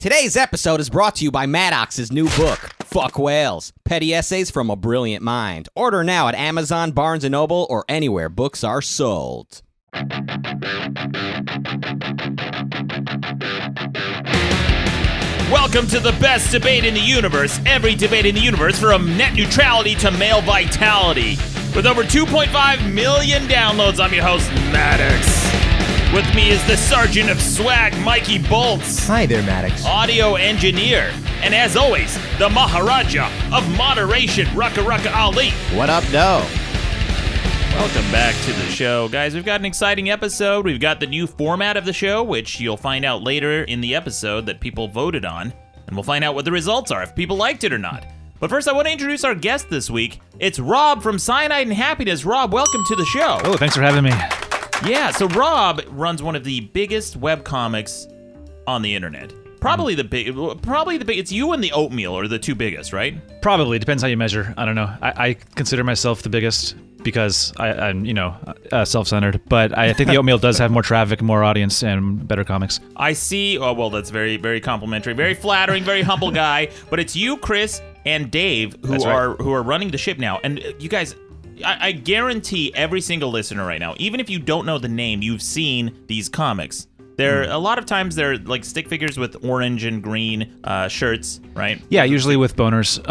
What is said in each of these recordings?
Today's episode is brought to you by Maddox's new book, Fuck Whales, Petty Essays from a Brilliant Mind. Order now at Amazon, Barnes & Noble, or anywhere books are sold. Welcome to the best debate in the universe, every debate in the universe, from net neutrality to male vitality. With over 2.5 million downloads, I'm your host, Maddox. With me is the Sergeant of Swag, Mikey Bolts. Hi there, Maddox. Audio engineer. And as always, the Maharaja of Moderation, Rucka Ali. What up, doe? Welcome back to the show. Guys, we've got an exciting episode. We've got the new format of the show, which you'll find out later in the episode that people voted on. And we'll find out what the results are, if people liked it or not. But first, I want to introduce our guest this week. It's Rob from Cyanide and Happiness. Rob, welcome to the show. Oh, thanks for having me. Yeah, so Rob runs one of the biggest webcomics on the internet. Probably the big. It's you and the Oatmeal are the two biggest, right? Probably. Depends how you measure. I don't know. I consider myself the biggest because I'm self-centered. But I think the Oatmeal does have more traffic, more audience, and better comics. I see. Oh, well, that's very, very complimentary. Very flattering, very humble guy. But it's you, Chris, and Dave who are running the ship now. And you guys, I guarantee every single listener right now, even if you don't know the name, you've seen these comics. A lot of times they're like stick figures with orange and green shirts, right? Yeah, usually with boners.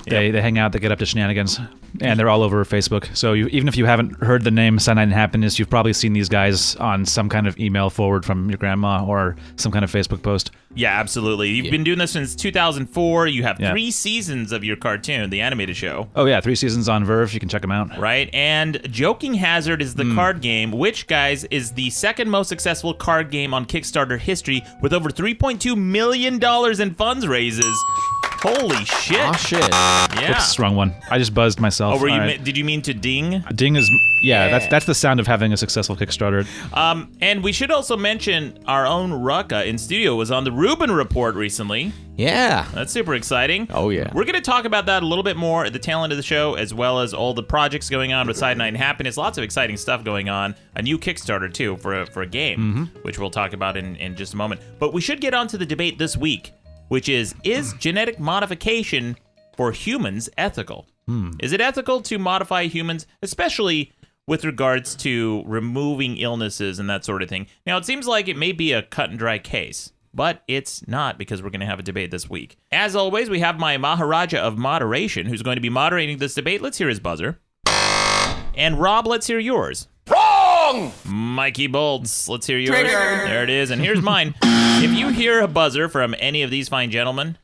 They hang out, they get up to shenanigans, and they're all over Facebook. So even if you haven't heard the name Cyanide and Happiness, you've probably seen these guys on some kind of email forward from your grandma or some kind of Facebook post. Yeah, absolutely. You've been doing this since 2004. You have 3 seasons of your cartoon, the animated show. Oh, yeah, 3 seasons on Verve. You can check them out. Right, and Joking Hazard is the card game, which, guys, is the second most successful card game on Kickstarter history with over $3.2 million in funds raises. Holy shit. Oh, shit. Yeah. Oops, wrong one. I just buzzed myself. Oh, did you mean to ding? Ding is, that's the sound of having a successful Kickstarter. And we should also mention our own Rucka in studio was on the Rubin Report recently. Yeah. That's super exciting. Oh, yeah. We're going to talk about that a little bit more at the tail end of the show, as well as all the projects going on with Cyanide and Happiness. Lots of exciting stuff going on. A new Kickstarter, too, for a game, which we'll talk about in just a moment. But we should get on to the debate this week, which is genetic modification for humans ethical? Is it ethical to modify humans, especially with regards to removing illnesses and that sort of thing? Now, it seems like it may be a cut and dry case, but it's not, because we're going to have a debate this week. As always, we have my Maharaja of Moderation, who's going to be moderating this debate. Let's hear his buzzer. And Rob, let's hear yours. Wrong! Mikey Bolts, let's hear yours. Trigger. There it is, and here's mine. If you hear a buzzer from any of these fine gentlemen,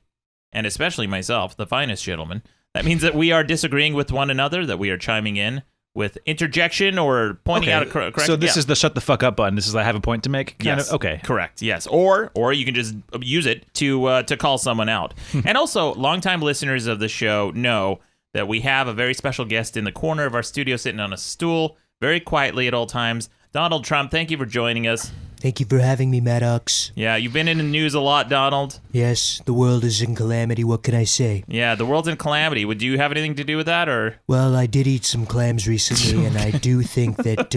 and especially myself, the finest gentleman, that means that we are disagreeing with one another, that we are chiming in with interjection or pointing out a correct. So this is the shut the fuck up button. This is I have a point to make. Yes. Okay. Correct. Yes. Or you can just use it to call someone out. And also, longtime listeners of the show know that we have a very special guest in the corner of our studio, sitting on a stool, very quietly at all times. Donald Trump, thank you for joining us. Thank you for having me, Maddox. Yeah, you've been in the news a lot, Donald. Yes, the world is in calamity. What can I say? Yeah, the world's in calamity. Would you have anything to do with that, or? Well, I did eat some clams recently, and I do think that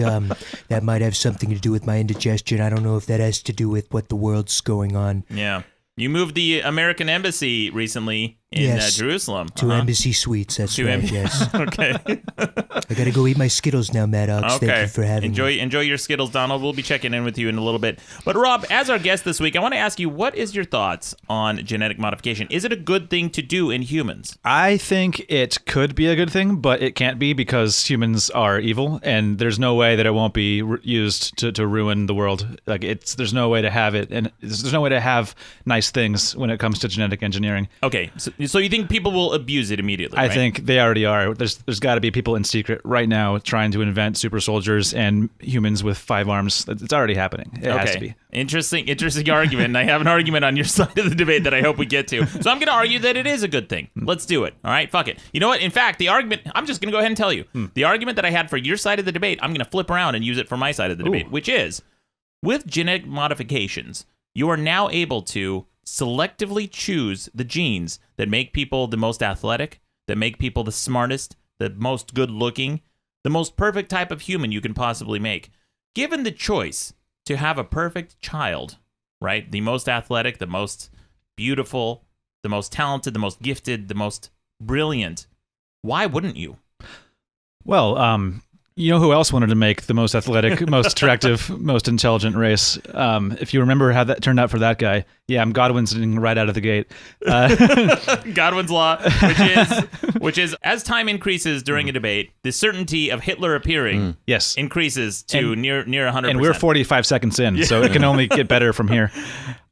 that might have something to do with my indigestion. I don't know if that has to do with what the world's going on. Yeah. You moved the American Embassy recently in Jerusalem. To Embassy Suites, that's right, yes. Okay. I gotta go eat my Skittles now, Maddox. Okay. Thank you for having me. Enjoy your Skittles, Donald. We'll be checking in with you in a little bit. But Rob, as our guest this week, I want to ask you, what is your thoughts on genetic modification? Is it a good thing to do in humans? I think it could be a good thing, but it can't be, because humans are evil, and there's no way that it won't be used to ruin the world. Like there's no way to have it, and there's no way to have nice things when it comes to genetic engineering. Okay, so you think people will abuse it immediately, right? I think they already are. There's got to be people in secret right now trying to invent super soldiers and humans with 5 arms. It's already happening. It has to be. Interesting argument. And I have an argument on your side of the debate that I hope we get to. So I'm going to argue that it is a good thing. Let's do it. All right, fuck it. You know what? In fact, the argument, I'm just going to go ahead and tell you. The argument that I had for your side of the debate, I'm going to flip around and use it for my side of the debate, which is, with genetic modifications, you are now able to selectively choose the genes that make people the most athletic, that make people the smartest, the most good-looking, the most perfect type of human you can possibly make. Given the choice to have a perfect child, right? The most athletic, the most beautiful, the most talented, the most gifted, the most brilliant, why wouldn't you? Well, you know who else wanted to make the most athletic, most attractive, most intelligent race? If you remember how that turned out for that guy, yeah, I'm Godwin's right out of the gate. Godwin's law, which is as time increases during a debate, the certainty of Hitler appearing Yes. increases to near 100%. And we're 45 seconds in, so it can only get better from here.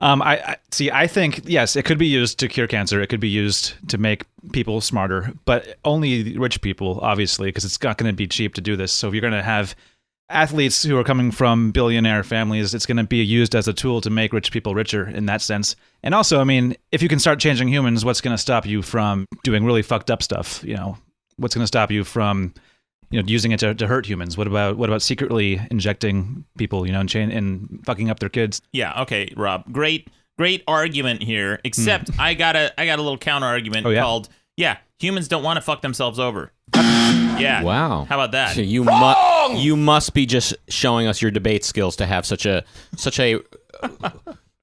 I think, yes, it could be used to cure cancer. It could be used to make people smarter, but only rich people, obviously, because it's not going to be cheap to do this. So if you're going to have athletes who are coming from billionaire families, it's going to be used as a tool to make rich people richer in that sense. And also, I mean, if you can start changing humans, what's going to stop you from doing really fucked up stuff? You know, what's going to stop you from, you know, using it to hurt humans? What about secretly injecting people, you know, and fucking up their kids? Yeah. Okay, Rob. Great argument here. Except I got a little counter argument called humans don't want to fuck themselves over. Yeah. Wow. How about that? You must be just showing us your debate skills to have such a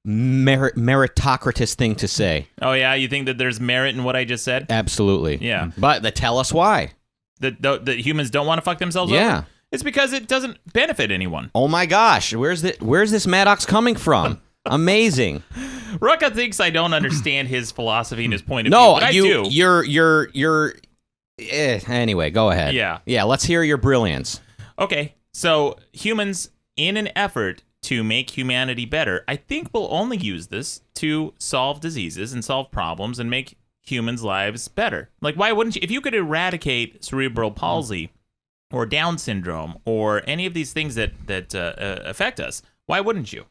meritocratic thing to say. Oh yeah, you think that there's merit in what I just said? Absolutely. Yeah. But tell us why. That humans don't want to fuck themselves Yeah. over? It's because it doesn't benefit anyone. Oh my gosh, where's this Maddox coming from? Amazing. Rucka thinks I don't understand his philosophy and his point of view, No, but I do. you're anyway, go ahead. Yeah. Yeah, let's hear your brilliance. Okay, so humans, in an effort to make humanity better, I think will only use this to solve diseases and solve problems and make humans' lives better. Like, why wouldn't you? If you could eradicate cerebral palsy or Down syndrome or any of these things that affect us, why wouldn't you?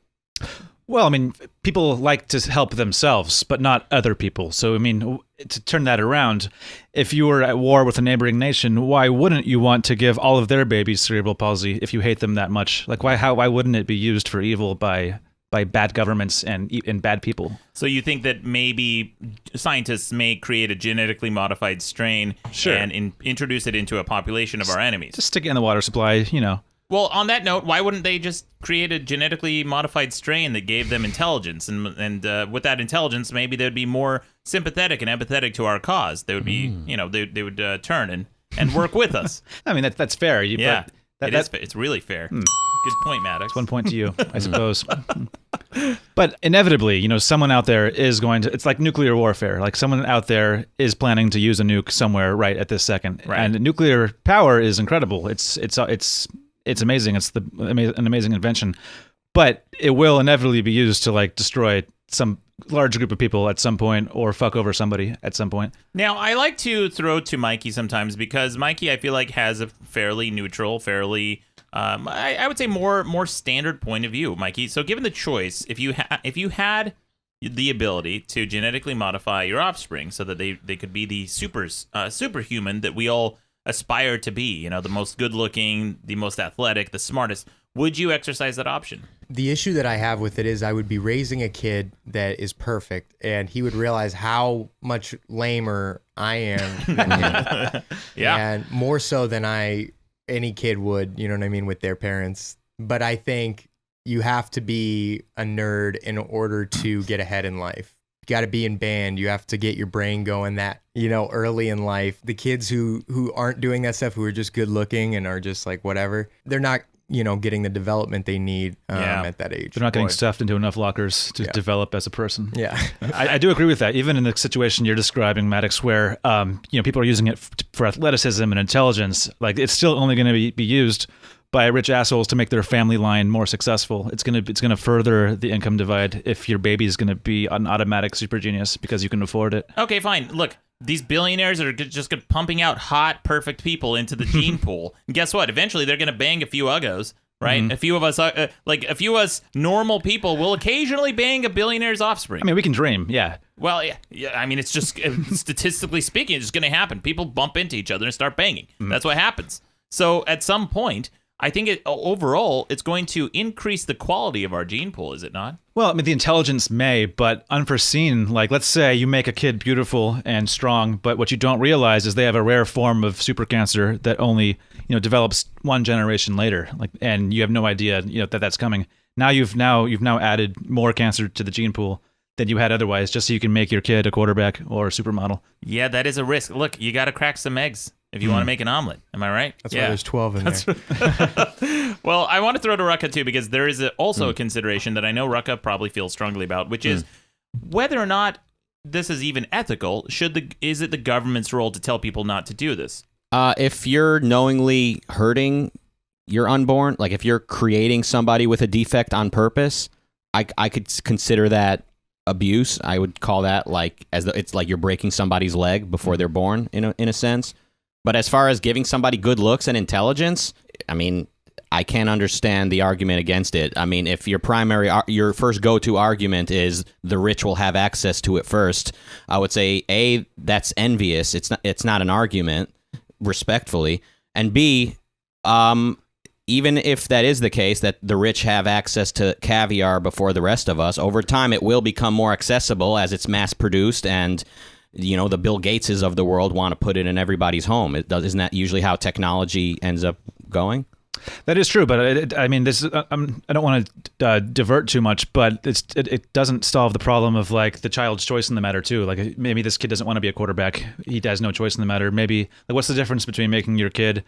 Well, I mean, people like to help themselves, but not other people. So, I mean, to turn that around, if you were at war with a neighboring nation, why wouldn't you want to give all of their babies cerebral palsy if you hate them that much? Like, why wouldn't it be used for evil by bad governments and bad people? So you think that maybe scientists may create a genetically modified strain and introduce it into a population of our enemies? Just stick it in the water supply, you know. Well, on that note, why wouldn't they just create a genetically modified strain that gave them intelligence? And with that intelligence, maybe they'd be more sympathetic and empathetic to our cause. They would be, you know, they would turn and work with us. I mean, that's fair. Yeah, it's really fair. Good point, Maddox. 1 point to you, I suppose. But inevitably, you know, someone out there is going to, it's like nuclear warfare. Like someone out there is planning to use a nuke somewhere right at this second. Right. And nuclear power is incredible. It's amazing. It's an amazing invention. But it will inevitably be used to like destroy some large group of people at some point or fuck over somebody at some point. Now, I like to throw to Mikey sometimes because Mikey, I feel like, has a fairly neutral, I would say more standard point of view, Mikey. So given the choice, if you had the ability to genetically modify your offspring so that they could be the superhuman that we all aspire to be, you know, the most good-looking, the most athletic, the smartest, would you exercise that option? The issue that I have with it is I would be raising a kid that is perfect, and he would realize how much lamer I am than him. Yeah. And more so than any kid would, you know what I mean, with their parents. But I think you have to be a nerd in order to get ahead in life. You got to be in band. You have to get your brain going that, you know, early in life. The kids who aren't doing that stuff, who are just good looking and are just like whatever, they're not, you know, getting the development they need at that age. They're not getting stuffed into enough lockers to develop as a person. Yeah. I do agree with that. Even in the situation you're describing, Maddox, where you know, people are using it for athleticism and intelligence, like it's still only going to be used by rich assholes to make their family line more successful. It's gonna further the income divide if your baby is gonna be an automatic super genius because you can afford it. Okay, fine. Look, these billionaires are just pumping out hot, perfect people into the gene pool. And guess what? Eventually, they're gonna bang a few uggos, right? Mm-hmm. A few of us normal people will occasionally bang a billionaire's offspring. I mean, we can dream, yeah. Well, yeah. I mean, it's just statistically speaking, it's just gonna happen. People bump into each other and start banging. Mm-hmm. That's what happens. So at some point, I think overall, it's going to increase the quality of our gene pool, is it not? Well, I mean, the intelligence may, but unforeseen, like let's say you make a kid beautiful and strong, but what you don't realize is they have a rare form of super cancer that only, you know, develops one generation later, like, and you have no idea, you know, that's coming. Now you've added more cancer to the gene pool than you had otherwise, just so you can make your kid a quarterback or a supermodel. Yeah, that is a risk. Look, you got to crack some eggs if you want to make an omelet. Am I right? That's why there's 12 in there. Well, I want to throw to Rucka too, because there is also a consideration that I know Rucka probably feels strongly about, which is whether or not this is even ethical. Is it the government's role to tell people not to do this? If you're knowingly hurting your unborn, like if you're creating somebody with a defect on purpose, I could consider that abuse. I would call that like it's like you're breaking somebody's leg before they're born in a sense. But as far as giving somebody good looks and intelligence, I mean, I can't understand the argument against it. I mean, if your first go-to argument is the rich will have access to it first, I would say A, that's envious. It's not an argument, respectfully, and B, even if that is the case, that the rich have access to caviar before the rest of us, over time it will become more accessible as it's mass-produced, and the Bill Gateses of the world want to put it in everybody's home. Isn't that usually how technology ends up going? That is true, but I don't want to divert too much, but it doesn't solve the problem of like the child's choice in the matter too. Like maybe this kid doesn't want to be a quarterback; he has no choice in the matter. Maybe like what's the difference between making your kid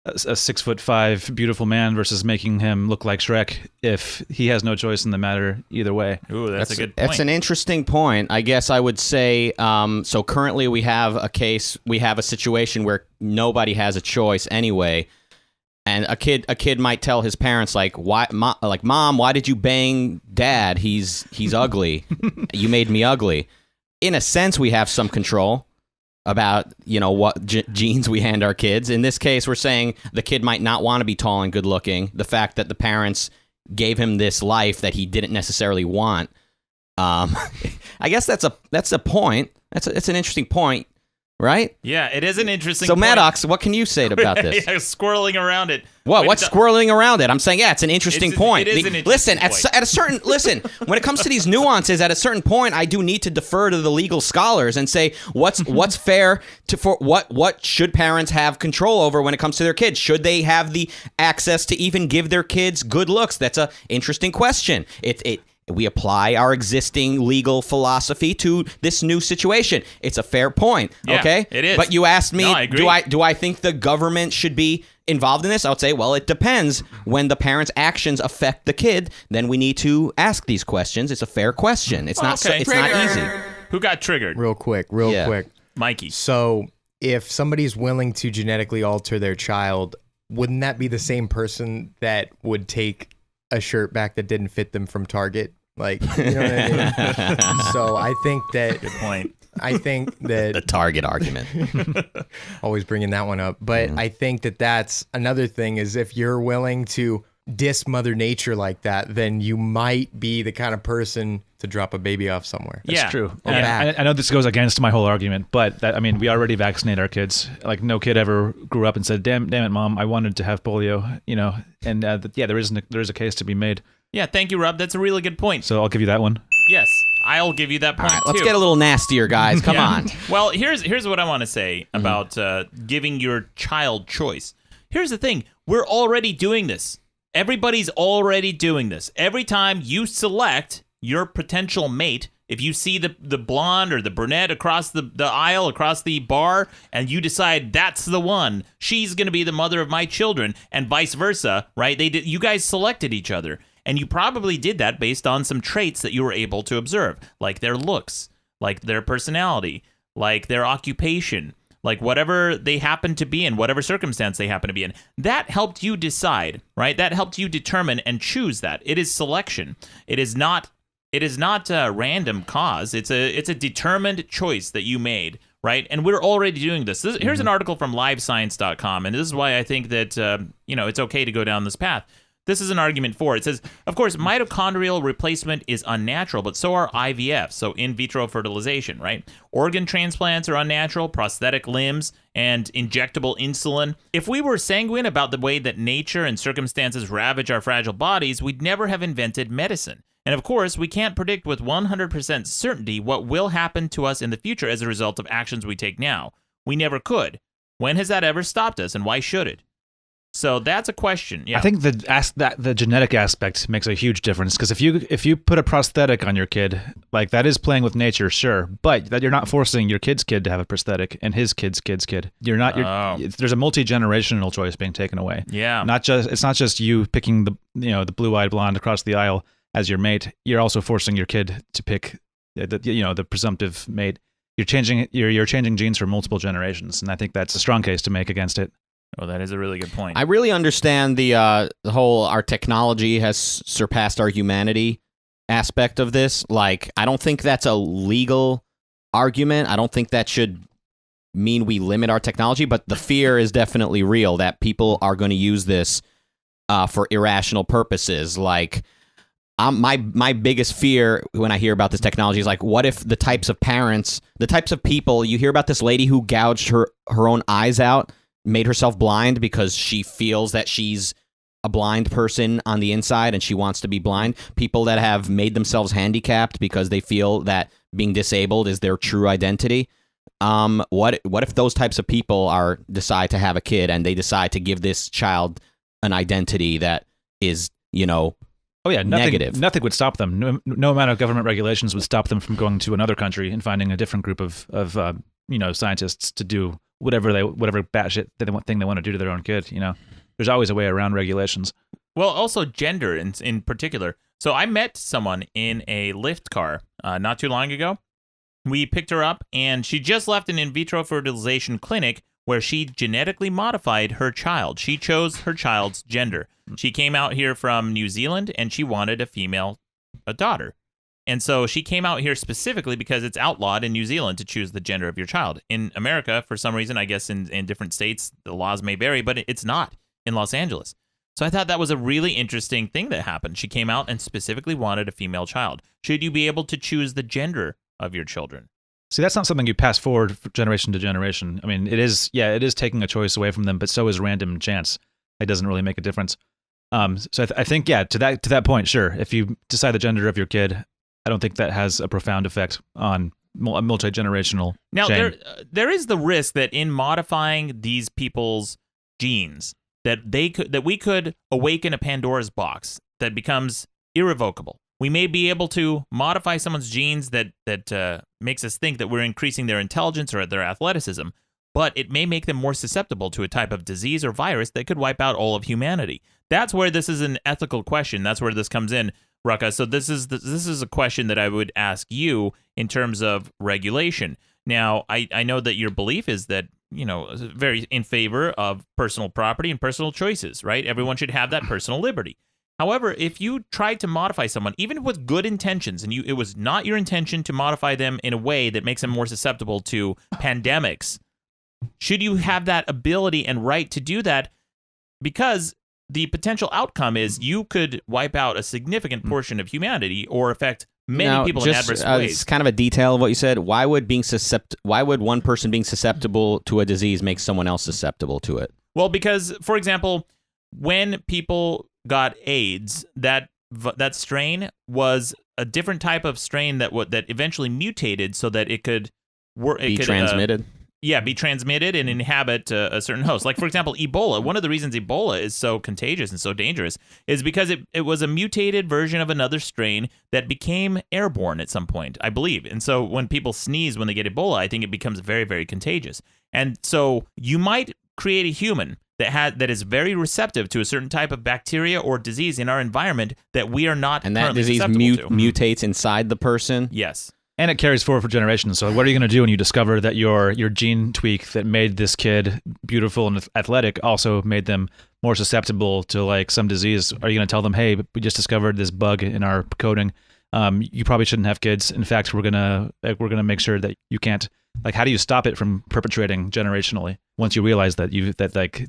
a 6'5" beautiful man versus making him look like Shrek if he has no choice in the matter either way? Ooh, that's a good point. That's an interesting point. I guess I would say, so currently we have a situation where nobody has a choice anyway. And a kid might tell his parents like, Mom, why did you bang Dad? He's ugly. You made me ugly. In a sense, we have some control about what genes we hand our kids. In this case, we're saying the kid might not want to be tall and good looking. The fact that the parents gave him this life that he didn't necessarily want. I guess that's a point. It's an interesting point. Right? Yeah, it is an interesting point. So, point. Maddox, what can you say about this? Yeah, squirreling around it. What's squirreling around it? I'm saying, it's an interesting point. It is an interesting point. When it comes to these nuances, at a certain point, I do need to defer to the legal scholars and say, what's fair for what should parents have control over when it comes to their kids? Should they have the access to even give their kids good looks? That's an interesting question. We apply our existing legal philosophy to this new situation. It's a fair point, okay? It is. But you asked me, no, I agree. do I think the government should be involved in this? I would say, well, it depends. When the parents' actions affect the kid, then we need to ask these questions. It's a fair question. It's not easy. Who got triggered? Real quick. Mikey. So if somebody's willing to genetically alter their child, wouldn't that be the same person that would take a shirt back that didn't fit them from Target? Like, you know what I mean? So I think that... Good point. I think that... The Target argument. Always bringing that one up. But I think that that's another thing, is if you're willing to diss Mother Nature like that, then you might be the kind of person to drop a baby off somewhere. That's true. I know this goes against my whole argument, but we already vaccinate our kids. Like, no kid ever grew up and said, damn it, Mom, I wanted to have polio, and there is a case to be made. Yeah, thank you, Rob. That's a really good point. So I'll give you that one. Yes, I'll give you that point, All right, let's get a little nastier, guys. Come on. Well, here's what I want to say about giving your child choice. Here's the thing. We're already doing this. Everybody's already doing this. Every time you select your potential mate, if you see the blonde or the brunette across the aisle, across the bar, and you decide that's the one, she's going to be the mother of my children, and vice versa, right? You guys selected each other. And you probably did that based on some traits that you were able to observe, like their looks, like their personality, like their occupation, like whatever they happen to be in, whatever circumstance they happen to be in. That helped you decide, right? That helped you determine and choose that. It is selection. It is not a random cause. It's a determined choice that you made, right? And we're already doing this. Here's an article from livescience.com, and this is why I think that it's okay to go down this path. This is an argument for it. It says, of course, mitochondrial replacement is unnatural, but so are IVF, so in vitro fertilization, right? Organ transplants are unnatural, prosthetic limbs, and injectable insulin. If we were sanguine about the way that nature and circumstances ravage our fragile bodies, we'd never have invented medicine. And of course, we can't predict with 100% certainty what will happen to us in the future as a result of actions we take now. We never could. When has that ever stopped us, and why should it? So that's a question. Yeah. I think the genetic aspect makes a huge difference, because if you put a prosthetic on your kid, like, that is playing with nature, sure, but that you're not forcing your kid's kid to have a prosthetic and his kid's kid. You're not. There's a multi-generational choice being taken away. Yeah. It's not just you picking the blue-eyed blonde across the aisle as your mate. You're also forcing your kid to pick the presumptive mate. You're changing genes for multiple generations, and I think that's a strong case to make against it. Oh, that is a really good point. I really understand the whole our technology has surpassed our humanity aspect of this. Like, I don't think that's a legal argument. I don't think that should mean we limit our technology, but the fear is definitely real that people are going to use this for irrational purposes. Like, my biggest fear when I hear about this technology is, like, what if the types of parents, the types of people, you hear about this lady who gouged her own eyes out, made herself blind because she feels that she's a blind person on the inside and she wants to be blind. People that have made themselves handicapped because they feel that being disabled is their true identity. What if those types of people decide to have a kid and they decide to give this child an identity that is, Oh yeah, negative. Nothing would stop them. No amount of government regulations would stop them from going to another country and finding a different group of scientists to do whatever batshit thing they want to do to their own kid. There's always a way around regulations. Well, also gender in particular. So I met someone in a Lyft car not too long ago. We picked her up, and she just left an in vitro fertilization clinic where she genetically modified her child. She chose her child's gender. She came out here from New Zealand, and she wanted a daughter. And so she came out here specifically because it's outlawed in New Zealand to choose the gender of your child. In America, for some reason, I guess in different states, the laws may vary, but it's not in Los Angeles. So I thought that was a really interesting thing that happened. She came out and specifically wanted a female child. Should you be able to choose the gender of your children? See, that's not something you pass forward generation to generation. I mean, it is taking a choice away from them, but so is random chance. It doesn't really make a difference. So I think, to that point, sure. If you decide the gender of your kid, I don't think that has a profound effect on a multi-generational Now, chain. there is the risk that in modifying these people's genes, that we could awaken a Pandora's box that becomes irrevocable. We may be able to modify someone's genes that makes us think that we're increasing their intelligence or their athleticism, but it may make them more susceptible to a type of disease or virus that could wipe out all of humanity. That's where this is an ethical question. That's where this comes in, Rucka. So this is a question that I would ask you in terms of regulation. Now, I know that your belief is that, very in favor of personal property and personal choices, right? Everyone should have that personal liberty. However, if you tried to modify someone, even with good intentions, and it was not your intention to modify them in a way that makes them more susceptible to pandemics, should you have that ability and right to do that? Because the potential outcome is you could wipe out a significant portion of humanity or affect many people in adverse ways. It's kind of a detail of what you said. Why would one person being susceptible to a disease make someone else susceptible to it? Well, because, for example, when people got AIDS, that strain was a different type of strain that eventually mutated so that it could be transmitted. Be transmitted and inhabit a certain host. Like, for example, Ebola. One of the reasons Ebola is so contagious and so dangerous is because it was a mutated version of another strain that became airborne at some point, I believe. And so when people sneeze when they get Ebola, I think it becomes very, very contagious. And so you might create a human that is very receptive to a certain type of bacteria or disease in our environment that we are not and that currently disease susceptible to. mutates inside the person. Yes. And it carries forward for generations. So what are you going to do when you discover that your gene tweak that made this kid beautiful and athletic also made them more susceptible to like some disease? Are you going to tell them, hey, we just discovered this bug in our coding. You probably shouldn't have kids. In fact, we're gonna make sure that you can't. Like, how do you stop it from perpetrating generationally once you realize that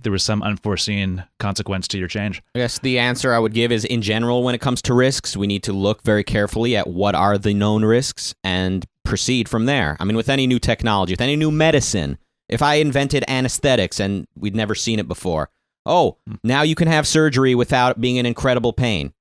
there was some unforeseen consequence to your change? I guess the answer I would give is, in general, when it comes to risks, we need to look very carefully at what are the known risks and proceed from there. I mean, with any new technology, with any new medicine, if I invented anesthetics and we'd never seen it before, now you can have surgery without being in incredible pain.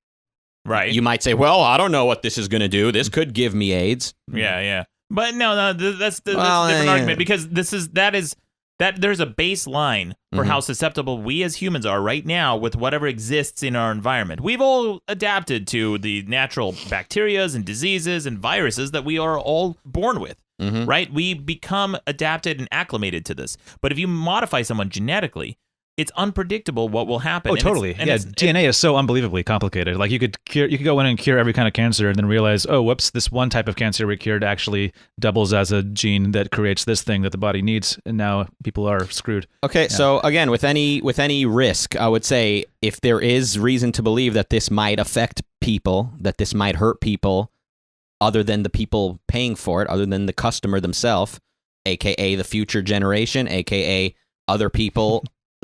Right. You might say, well, I don't know what this is going to do. This could give me AIDS. Yeah. But no, that's a different argument, because that is that there's a baseline for how susceptible we as humans are right now with whatever exists in our environment. We've all adapted to the natural bacterias and diseases and viruses that we are all born with, right? We become adapted and acclimated to this. But if you modify someone genetically, it's unpredictable what will happen. Oh, totally. DNA is so unbelievably complicated. Like you could go in and cure every kind of cancer and then realize, oh, whoops, this one type of cancer we cured actually doubles as a gene that creates this thing that the body needs, and now people are screwed. Okay, so again, with any risk, I would say if there is reason to believe that this might affect people, that this might hurt people, other than the people paying for it, other than the customer themselves, aka the future generation, aka other people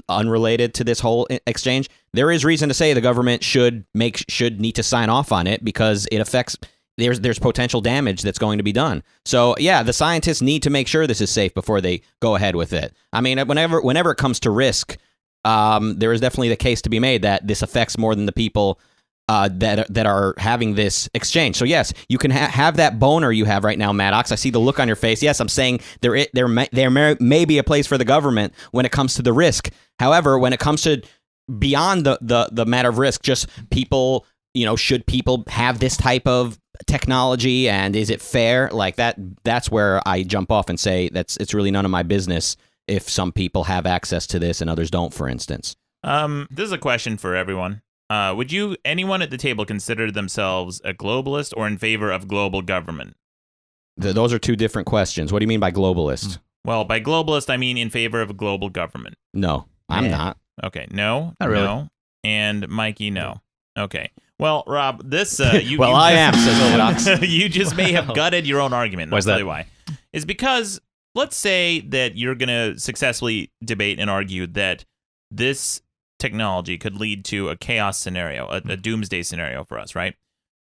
unrelated to this whole exchange, there is reason to say the government should need to sign off on it because it affects. There's potential damage that's going to be done. So yeah, the scientists need to make sure this is safe before they go ahead with it. I mean, whenever it comes to risk, there is definitely the case to be made that this affects more than the people that are having this exchange. So yes, you can have that boner you have right now, Maddox. I see the look on your face. Yes, I'm saying there may be a place for the government when it comes to the risk. However, when it comes to beyond the matter of risk, just people, should people have this type of technology and is it fair? Like that's where I jump off and say it's really none of my business if some people have access to this and others don't, for instance. This is a question for everyone. Would anyone at the table consider themselves a globalist or in favor of global government? Those are two different questions. What do you mean by globalist? Well, by globalist, I mean in favor of global government. No, I'm not. Okay, no, not really. No, and Mikey, no. Okay. Well, Rob, this I am, says Maddox. You just may have gutted your own argument. Why's that? I'll tell you why. It's because let's say that you're going to successfully debate and argue that this technology could lead to a chaos scenario, a doomsday scenario for us, right?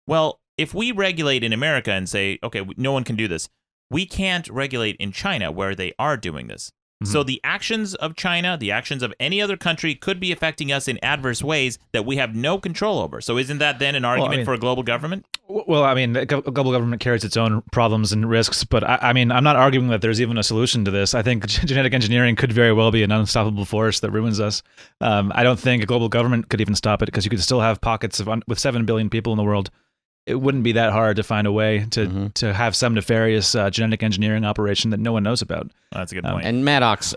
Well, if we regulate in America and say, okay, no one can do this, we can't regulate in China where they are doing this. So the actions of China, the actions of any other country could be affecting us in adverse ways that we have no control over. So isn't that then an argument for a global government? Well, I mean, global government carries its own problems and risks, but I mean, I'm not arguing that there's even a solution to this. I think genetic engineering could very well be an unstoppable force that ruins us. I don't think a global government could even stop it because you could still have pockets with 7 billion people in the world. It wouldn't be that hard to find a way to have some nefarious genetic engineering operation that no one knows about. That's a good point. And Maddox,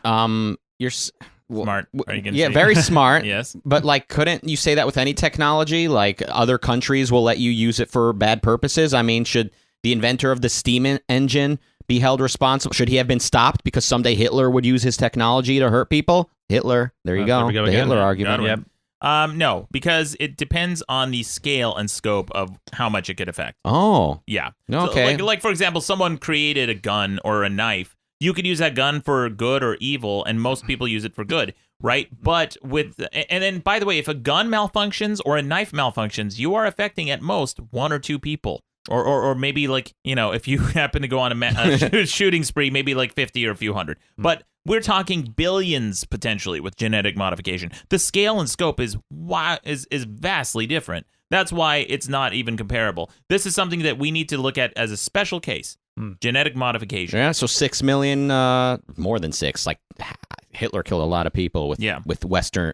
you're smart. Are you gonna yeah, say? very smart. Yes. But couldn't you say that with any technology? Like other countries will let you use it for bad purposes. I mean, should the inventor of the steam engine be held responsible? Should he have been stopped because someday Hitler would use his technology to hurt people? Hitler. There you go. There we go The again. Hitler argument. Yep. No, because it depends on the scale and scope of how much it could affect. Oh. Yeah. Okay. So like for example, someone created a gun or a knife. You could use that gun for good or evil, and most people use it for good, right? But and then by the way, if a gun malfunctions or a knife malfunctions, you are affecting at most 1 or 2 people. Or maybe if you happen to go on a shooting spree, maybe like 50 or a few hundred. But we're talking billions potentially with genetic modification. The scale and scope is vastly different. That's why it's not even comparable. This is something that we need to look at as a special case. Genetic modification. Yeah, so 6 million, more than 6. Like Hitler killed a lot of people with Western,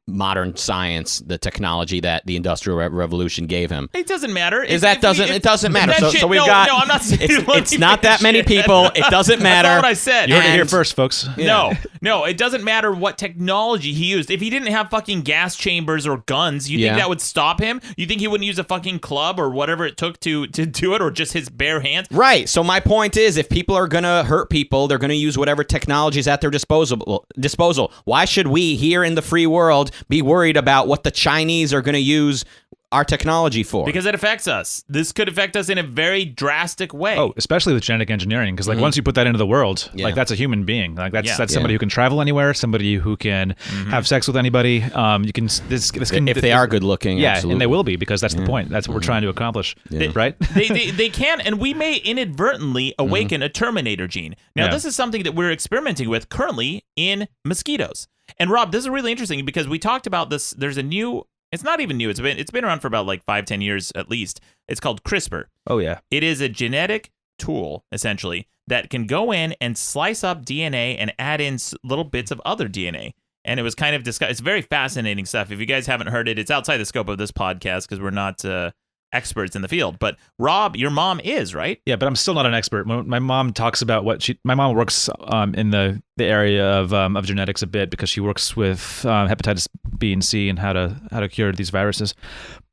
modern science, the technology that the Industrial Revolution gave him. It doesn't matter. It doesn't matter. So we've no, got. No, I'm not saying it's not that many people. It doesn't matter. That's not what I said. You heard it here first, folks. Yeah. No, it doesn't matter what technology he used. If he didn't have fucking gas chambers or guns, you think that would stop him? You think he wouldn't use a fucking club or whatever it took to do it, or just his bare hands? Right. So my point is, if people are gonna hurt people, they're gonna use whatever technology is at their disposal. Why should we here in the free world be worried about what the Chinese are gonna use our technology for? Because it affects us. This could affect us in a very drastic way. Oh, especially with genetic engineering, because once you put that into the world, that's a human being. Like that's somebody who can travel anywhere, somebody who can have sex with anybody. You can this can if they are good looking, absolutely. And they will be, because that's the point. That's what we're trying to accomplish, right? They can, and we may inadvertently awaken a Terminator gene. Now, this is something that we're experimenting with currently in mosquitoes. And Rob, this is really interesting because we talked about this. There's a new. It's not even new. It's been around for about 5-10 years at least. It's called CRISPR. Oh yeah. It is a genetic tool essentially that can go in and slice up DNA and add in little bits of other DNA. And it was kind of it's very fascinating stuff. If you guys haven't heard it, it's outside the scope of this podcast because we're not experts in the field. But Rob, your mom is, right? Yeah, but I'm still not an expert. My mom talks about my mom works in the area of genetics a bit because she works with hepatitis B and C and how to cure these viruses.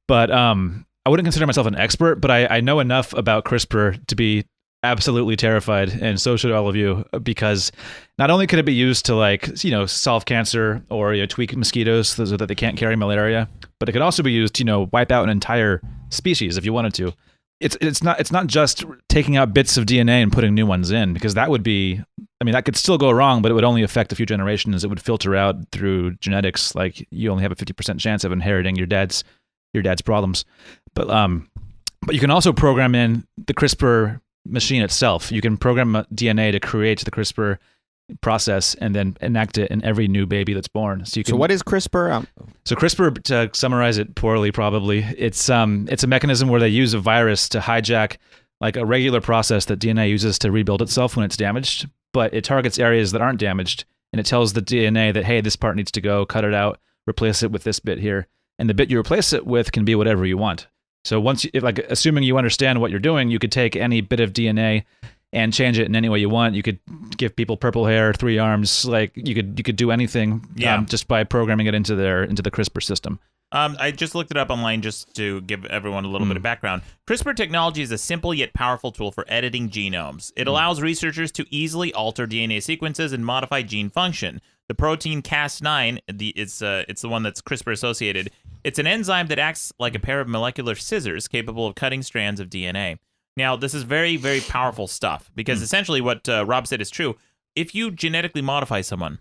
But I wouldn't consider myself an expert, but I know enough about CRISPR to be absolutely terrified, and so should all of you, because not only could it be used to solve cancer or tweak mosquitoes so that they can't carry malaria, but it could also be used to wipe out an entire species if you wanted to. It's not just taking out bits of DNA and putting new ones in, because that would be, that could still go wrong, but it would only affect a few generations. It would filter out through genetics. Like, you only have a 50% chance of inheriting your dad's problems. But you can also program in the CRISPR machine itself. You can program DNA to create the CRISPR process and then enact it in every new baby that's born. So what is CRISPR? So CRISPR, to summarize it poorly, probably it's a mechanism where they use a virus to hijack like a regular process that DNA uses to rebuild itself when it's damaged, but it targets areas that aren't damaged, and it tells the DNA that, hey, this part needs to go, cut it out, replace it with this bit here, and the bit you replace it with can be whatever you want. So assuming you understand what you're doing, you could take any bit of DNA and change it in any way you want. You could give people purple hair, 3 arms. Like, you could do anything just by programming it into the CRISPR system. I just looked it up online just to give everyone a little bit of background. CRISPR technology is a simple yet powerful tool for editing genomes. It allows researchers to easily alter DNA sequences and modify gene function. The protein Cas9, it's the one that's CRISPR associated. It's an enzyme that acts like a pair of molecular scissors capable of cutting strands of DNA. Now, this is very, very powerful stuff because essentially what Rob said is true. If you genetically modify someone,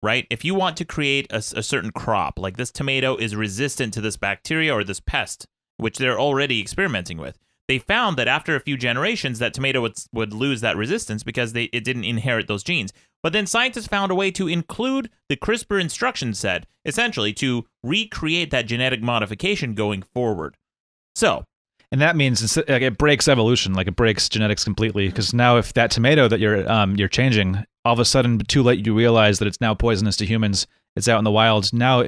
right? If you want to create a certain crop, like this tomato is resistant to this bacteria or this pest, which they're already experimenting with, they found that after a few generations, that tomato would lose that resistance because it didn't inherit those genes. But then scientists found a way to include the CRISPR instruction set, essentially to recreate that genetic modification going forward. So, and that means it breaks evolution, like it breaks genetics completely. Because now, if that tomato that you're changing, all of a sudden, too late, you realize that it's now poisonous to humans. It's out in the wild. Now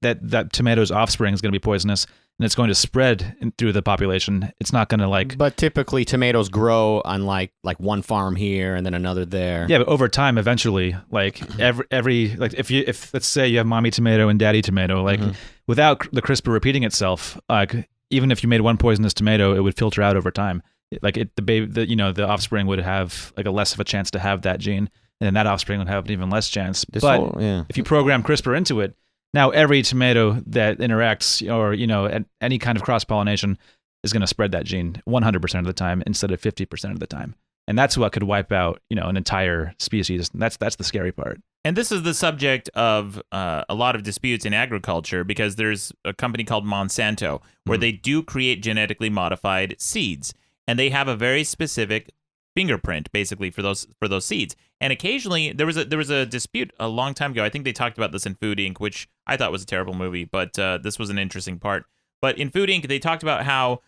that tomato's offspring is going to be poisonous, and it's going to spread through the population. It's not going to But typically, tomatoes grow on like one farm here and then another there. Yeah, but over time, eventually, if let's say you have mommy tomato and daddy tomato, without the CRISPR repeating itself, even if you made one poisonous tomato, it would filter out over time. The offspring would have a less of a chance to have that gene, and then that offspring would have an even less chance. If you program CRISPR into it, now every tomato that interacts or at any kind of cross-pollination is going to spread that gene 100% of the time instead of 50% of the time. And that's what could wipe out, an entire species. And that's the scary part. And this is the subject of a lot of disputes in agriculture because there's a company called Monsanto where they do create genetically modified seeds, and they have a very specific fingerprint basically for those seeds. And occasionally there was a dispute a long time ago. I think they talked about this in Food Inc., which I thought was a terrible movie, but this was an interesting part. But in Food Inc., they talked about how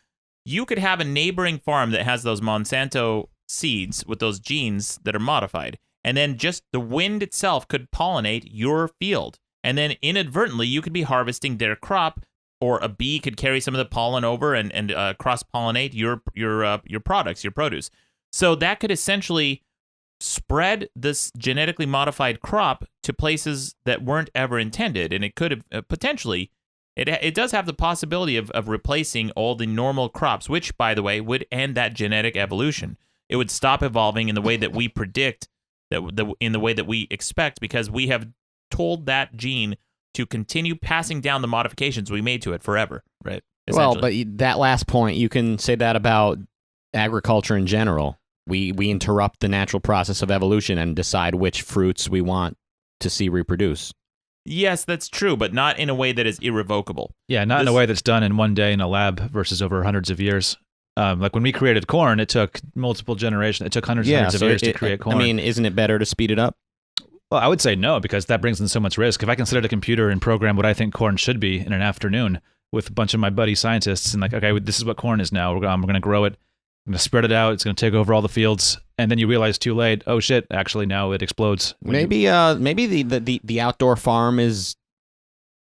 you could have a neighboring farm that has those Monsanto seeds with those genes that are modified, and then just the wind itself could pollinate your field, and then inadvertently you could be harvesting their crop, or a bee could carry some of the pollen over and cross-pollinate your products, your produce. So that could essentially spread this genetically modified crop to places that weren't ever intended, and it could have potentially, it does have the possibility of replacing all the normal crops, which, by the way, would end that genetic evolution. It would stop evolving in the way that we predict, in the way that we expect, because we have told that gene to continue passing down the modifications we made to it forever. Right. Well, but that last point, you can say that about agriculture in general. We interrupt the natural process of evolution and decide which fruits we want to see reproduce. Yes, that's true, but not in a way that is irrevocable. Yeah, not in a way that's done in one day in a lab versus over hundreds of years. Like when we created corn, it took multiple generations. It took hundreds of years to create corn. I mean, isn't it better to speed it up? Well, I would say no, because that brings in so much risk. If I can sit at a computer and program what I think corn should be in an afternoon with a bunch of my buddy scientists and okay, this is what corn is now. We're going to grow it. going to spread it out. It's going to take over all the fields. And then you realize too late, oh shit, actually now it explodes. Maybe the outdoor farm is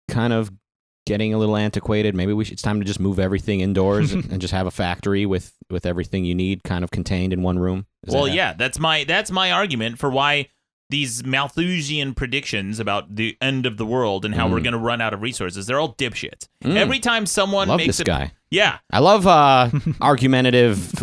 kind of getting a little antiquated. Maybe it's time to just move everything indoors and just have a factory with everything you need kind of contained in one room. That's my argument for why these Malthusian predictions about the end of the world and how we're going to run out of resources, they're all dipshits. Every time someone love makes this guy. Yeah. I love argumentative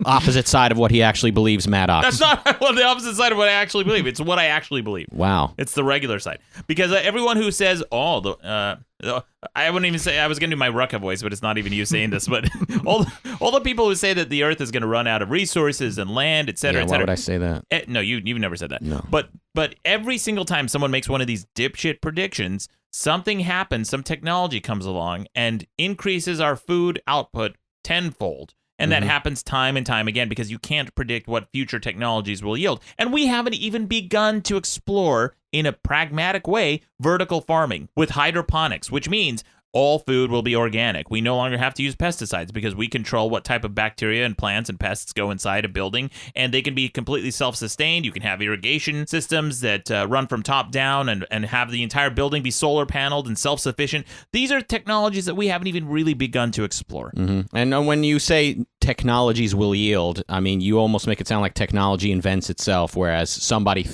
opposite side of what he actually believes, Maddox. That's not the opposite side of what I actually believe. It's what I actually believe. Wow. It's the regular side. Because everyone who says, I wouldn't even say, I was going to do my Rucka voice, but it's not even you saying this, but all the people who say that the earth is going to run out of resources and land, et cetera, et cetera. Why would I say that? No, you've never said that. No. But every single time someone makes one of these dipshit predictions, something happens, some technology comes along and increases our food output tenfold. And that happens time and time again because you can't predict what future technologies will yield. And we haven't even begun to explore, in a pragmatic way, vertical farming with hydroponics, which means all food will be organic. We no longer have to use pesticides because we control what type of bacteria and plants and pests go inside a building, and they can be completely self-sustained. You can have irrigation systems that run from top down and have the entire building be solar paneled and self-sufficient. These are technologies that we haven't even really begun to explore. And when you say technologies will yield, I mean, you almost make it sound like technology invents itself, whereas somebody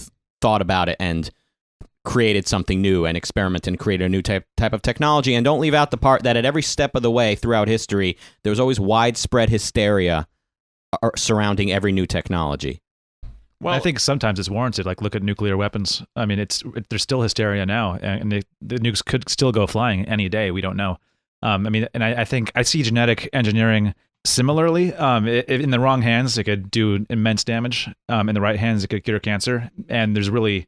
thought about it and created something new and experimented and created a new type of technology. And don't leave out the part that at every step of the way throughout history, there was always widespread hysteria surrounding every new technology. Well, I think sometimes it's warranted. Like, look at nuclear weapons. I mean, there's still hysteria now, and the nukes could still go flying any day. We don't know. I think I see genetic engineering similarly. In the wrong hands, it could do immense damage. In the right hands, it could cure cancer. And there's really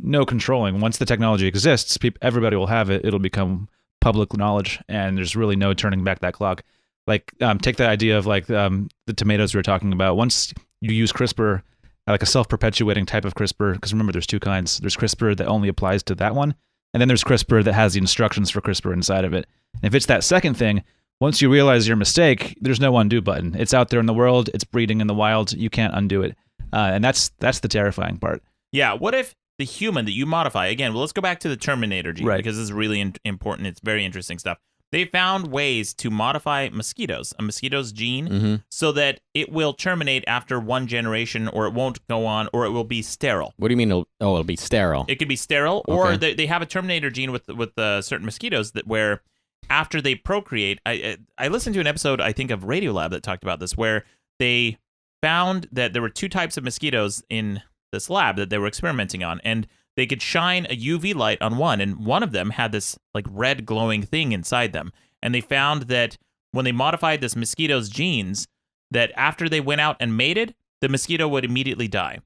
no controlling. Once the technology exists, everybody will have it. It'll become public knowledge, and there's really no turning back that clock. Like, take the idea of the tomatoes we were talking about. Once you use CRISPR, like a self-perpetuating type of CRISPR, because remember, there's two kinds. There's CRISPR that only applies to that one, and then there's CRISPR that has the instructions for CRISPR inside of it. And if it's that second thing, once you realize your mistake, there's no undo button. It's out there in the world. It's breeding in the wild. You can't undo it. And that's the terrifying part. Yeah, what if the human that you modify, again, let's go back to the Terminator gene, because this is really important. It's very interesting stuff. They found ways to modify a mosquito's gene, so that it will terminate after one generation, or it won't go on, or it will be sterile. What do you mean? It'll be sterile? It could be sterile, or they have a Terminator gene with certain mosquitoes where after they procreate, I listened to an episode, I think, of Radiolab that talked about this, where they found that there were two types of mosquitoes in this lab that they were experimenting on, and they could shine a UV light on one, and one of them had this like red glowing thing inside them. And they found that when they modified this mosquito's genes, that after they went out and mated, the mosquito would immediately die.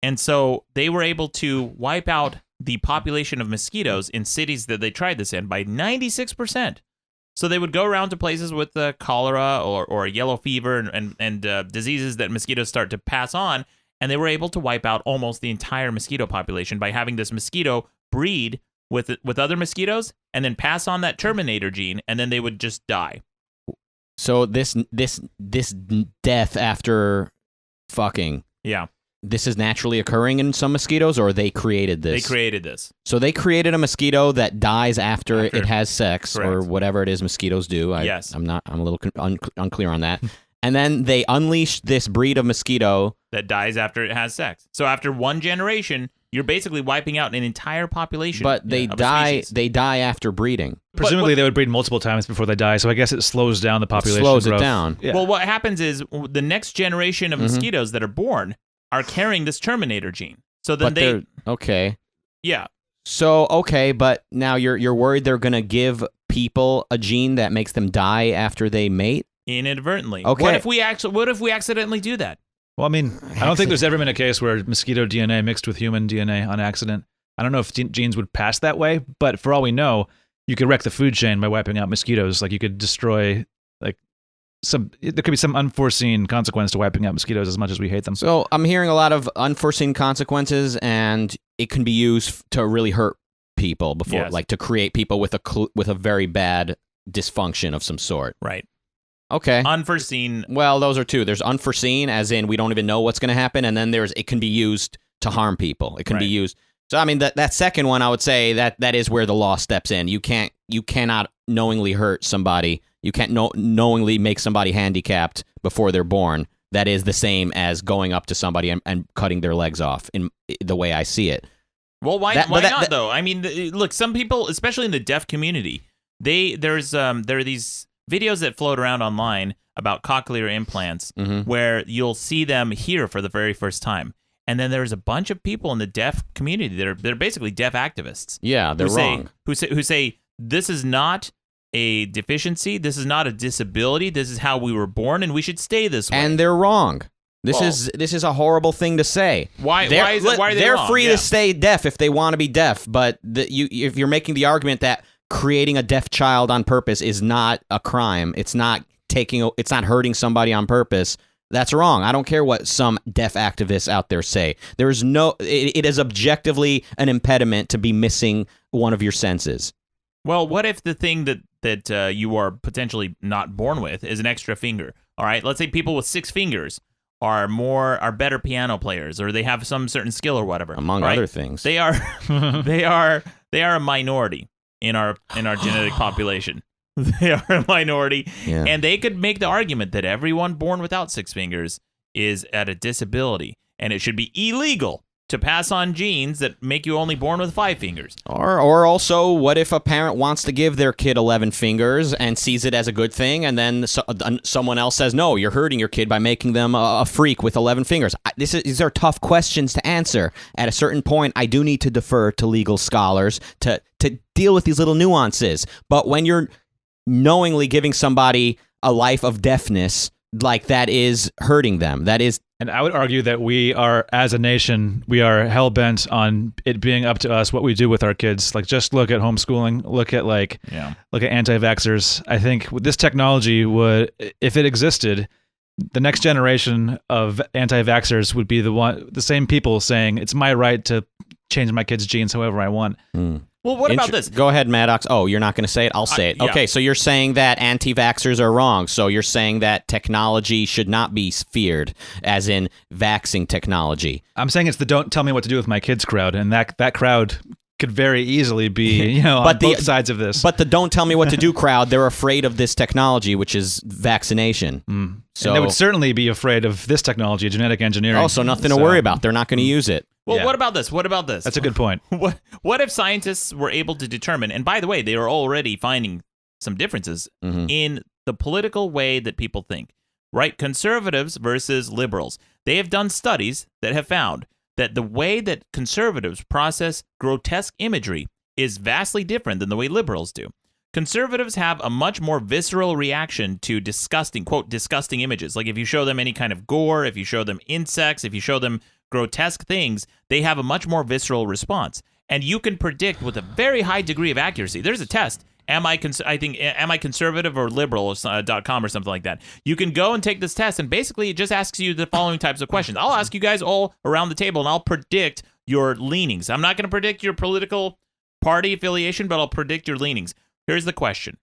And so they were able to wipe out the population of mosquitoes in cities that they tried this in by 96%. So they would go around to places with cholera or yellow fever and diseases that mosquitoes start to pass on, and they were able to wipe out almost the entire mosquito population by having this mosquito breed with other mosquitoes and then pass on that Terminator gene, and then they would just die. So this death after fucking, this is naturally occurring in some mosquitoes, or they created this? They created this. So they created a mosquito that dies after it has sex, Correct. or whatever it is mosquitoes do. Yes. I'm a little unclear on that. And then they unleash this breed of mosquito that dies after it has sex. So after one generation, you're basically wiping out an entire population. But they die. They die after breeding. Presumably, they would breed multiple times before they die. So I guess it slows down the population. Slows growth. it down. Yeah. Well, what happens is the next generation of mosquitoes that are born are carrying this Terminator gene. So then okay. Yeah. So but now you're worried they're gonna give people a gene that makes them die after they mate? Inadvertently. Okay. What if we accidentally do that? Well, I mean, I don't think there's ever been a case where mosquito DNA mixed with human DNA on accident. I don't know if genes would pass that way, but for all we know, you could wreck the food chain by wiping out mosquitoes. Like, you could destroy, there could be some unforeseen consequence to wiping out mosquitoes as much as we hate them. So I'm hearing a lot of unforeseen consequences, and it can be used to really hurt people before, like to create people with a very bad dysfunction of some sort. Right. Okay. Unforeseen. Well, those are two. There's unforeseen, as in we don't even know what's going to happen, and then there's it can be used to harm people. It can be used. So I mean that second one, I would say that is where the law steps in. You cannot knowingly hurt somebody. You can't knowingly make somebody handicapped before they're born. That is the same as going up to somebody and cutting their legs off, in the way I see it. Well, why not though? I mean, look, some people, especially in the deaf community, there are these videos that float around online about cochlear implants where you'll see them hear for the very first time. And then there's a bunch of people in the deaf community that are basically deaf activists. Yeah, they're wrong. Who say this is not a deficiency, this is not a disability, this is how we were born, and we should stay this way. And they're wrong. This is a horrible thing to say. Why are they They're wrong? free to stay deaf if they want to be deaf, but if you're making the argument that creating a deaf child on purpose is not a crime, it's not hurting somebody on purpose. That's wrong. I don't care what some deaf activists out there say. There is it is objectively an impediment to be missing one of your senses. Well, what if the thing that you are potentially not born with is an extra finger? All right, let's say people with 6 fingers are better piano players, or they have some certain skill or whatever. Among other things, they are they are a minority in our genetic population. They are a minority, and they could make the argument that everyone born without 6 fingers is at a disability, and it should be illegal to pass on genes that make you only born with 5 fingers. Or also, what if a parent wants to give their kid 11 fingers and sees it as a good thing, and then someone else says, no, you're hurting your kid by making them a freak with 11 fingers? These are tough questions to answer. At a certain point, I do need to defer to legal scholars to deal with these little nuances. But when you're knowingly giving somebody a life of deafness, like, that is hurting them. That is. And I would argue that we are, as a nation, we are hell-bent on it being up to us what we do with our kids. Like, just look at homeschooling, look at anti-vaxxers. I think with this technology would, if it existed, the next generation of anti-vaxxers would be the same people saying, it's my right to change my kid's genes however I want. Well, what about this? Go ahead, Maddox. Oh, you're not going to say it? I'll say it. Yeah. Okay, so you're saying that anti-vaxxers are wrong. So you're saying that technology should not be feared, as in vaxing technology. I'm saying it's the don't tell me what to do with my kids crowd, and that crowd could very easily be, on both sides of this. But the don't tell me what to do crowd, they're afraid of this technology, which is vaccination. So and they would certainly be afraid of this technology, genetic engineering. Also, nothing to worry about. They're not going to use it. Well, what about this? What about this? That's a good point. What if scientists were able to determine, and by the way, they are already finding some differences in the political way that people think, right? Conservatives versus liberals. They have done studies that have found that the way that conservatives process grotesque imagery is vastly different than the way liberals do. Conservatives have a much more visceral reaction to disgusting, quote, disgusting images. Like if you show them any kind of gore, if you show them insects, if you show them grotesque things, they have a much more visceral response. And you can predict with a very high degree of accuracy. There's a test. Am I conservative or liberal.com or something like that. You can go and take this test, and basically it just asks you the following types of questions. I'll ask you guys all around the table, and I'll predict your leanings. I'm not going to predict your political party affiliation, but I'll predict your leanings. Here's the question.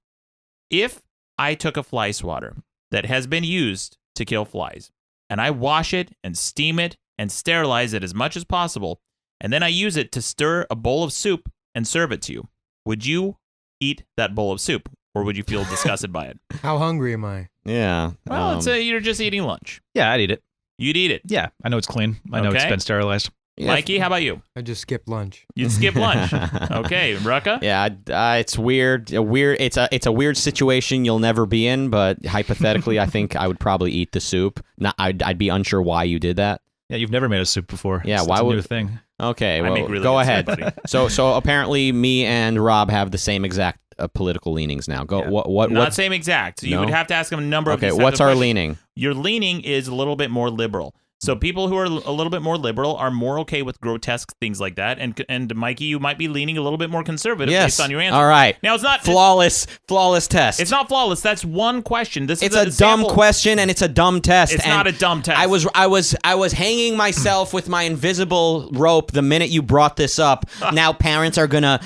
If I took a fly swatter that has been used to kill flies, and I wash it and steam it and sterilize it as much as possible, and then I use it to stir a bowl of soup and serve it to you, would you eat that bowl of soup, or would you feel disgusted by it? How hungry am I? Yeah. Well, let's say you're just eating lunch. Yeah, I'd eat it. You'd eat it. Yeah, I know it's clean. I know it's been sterilized. Yeah. Mikey, how about you? I just skipped lunch. You'd skip lunch. Okay, Rucka? Yeah, it's weird. It's a weird situation you'll never be in, but hypothetically, I think I would probably eat the soup. I'd be unsure why you did that. Yeah, you've never made a soup before. Yeah, It's why a would new thing? Okay, I make well, really go good ahead. soup, buddy. So apparently, me and Rob have the same exact political leanings now. Go. Yeah. What? Not same exact. So you No? would have to ask him a number of Okay, these types what's of our questions. leaning? Your leaning is a little bit more liberal. So people who are a little bit more liberal are more okay with grotesque things like that. And Mikey, you might be leaning a little bit more conservative based on your answer. All right. Now, it's not flawless test. It's not flawless. That's one question. It's a dumb question, and it's a dumb test. It's not a dumb test. I was hanging myself with my invisible rope the minute you brought this up. Now parents are gonna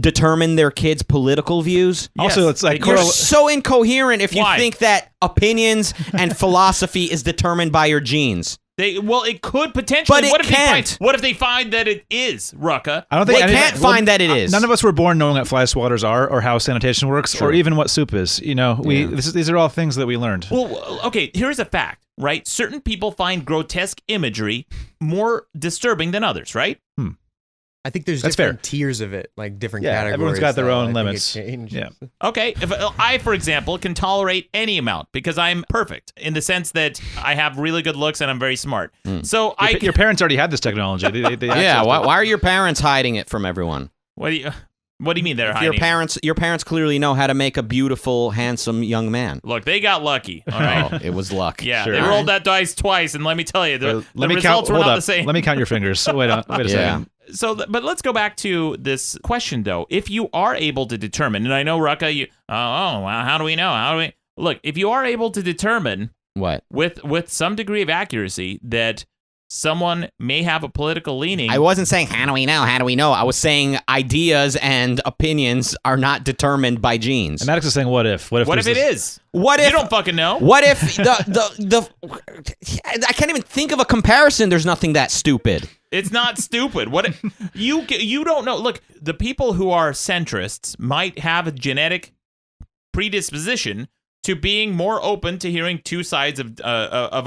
determine their kids' political views. Also, it's like you're so incoherent if you Why? think that opinions and philosophy is determined by your genes. It could potentially. But it can't. What if they find that it is, Rucka? I don't think They can't find that it is. None of us were born knowing what fly swatters are, or how sanitation works, or even what soup is. You know, these are all things that we learned. Well, okay, here's a fact, right? Certain people find grotesque imagery more disturbing than others, right? I think there's That's different fair. tiers of it, like different Yeah, categories. everyone's got their though. own I think limits. it changes. Yeah. Okay, if I, for example, can tolerate any amount because I'm perfect in the sense that I have really good looks and I'm very smart. So Your parents already had this technology. They Yeah, accessed it. why are your parents hiding it from everyone? What do you mean they're hiding? Your parents clearly know how to make a beautiful, handsome young man. Look, they got lucky. All right. Oh, it was luck. Yeah, Sure. they rolled that dice twice, and let me tell you, the results were hold not up. the same. Let me count your fingers. Wait a second. So, but let's go back to this question, though. If you are able to determine, and I know, Rucka, well, how do we know? Look, if you are able to determine What? with some degree of accuracy that someone may have a political leaning. I wasn't saying how do we know? How do we know? I was saying ideas and opinions are not determined by genes. And Maddox is saying, what if? What if it is? What if You don't fucking know. What if the I can't even think of a comparison. There's nothing that stupid. It's not stupid. What if, you don't know? Look, the people who are centrists might have a genetic predisposition to being more open to hearing two sides of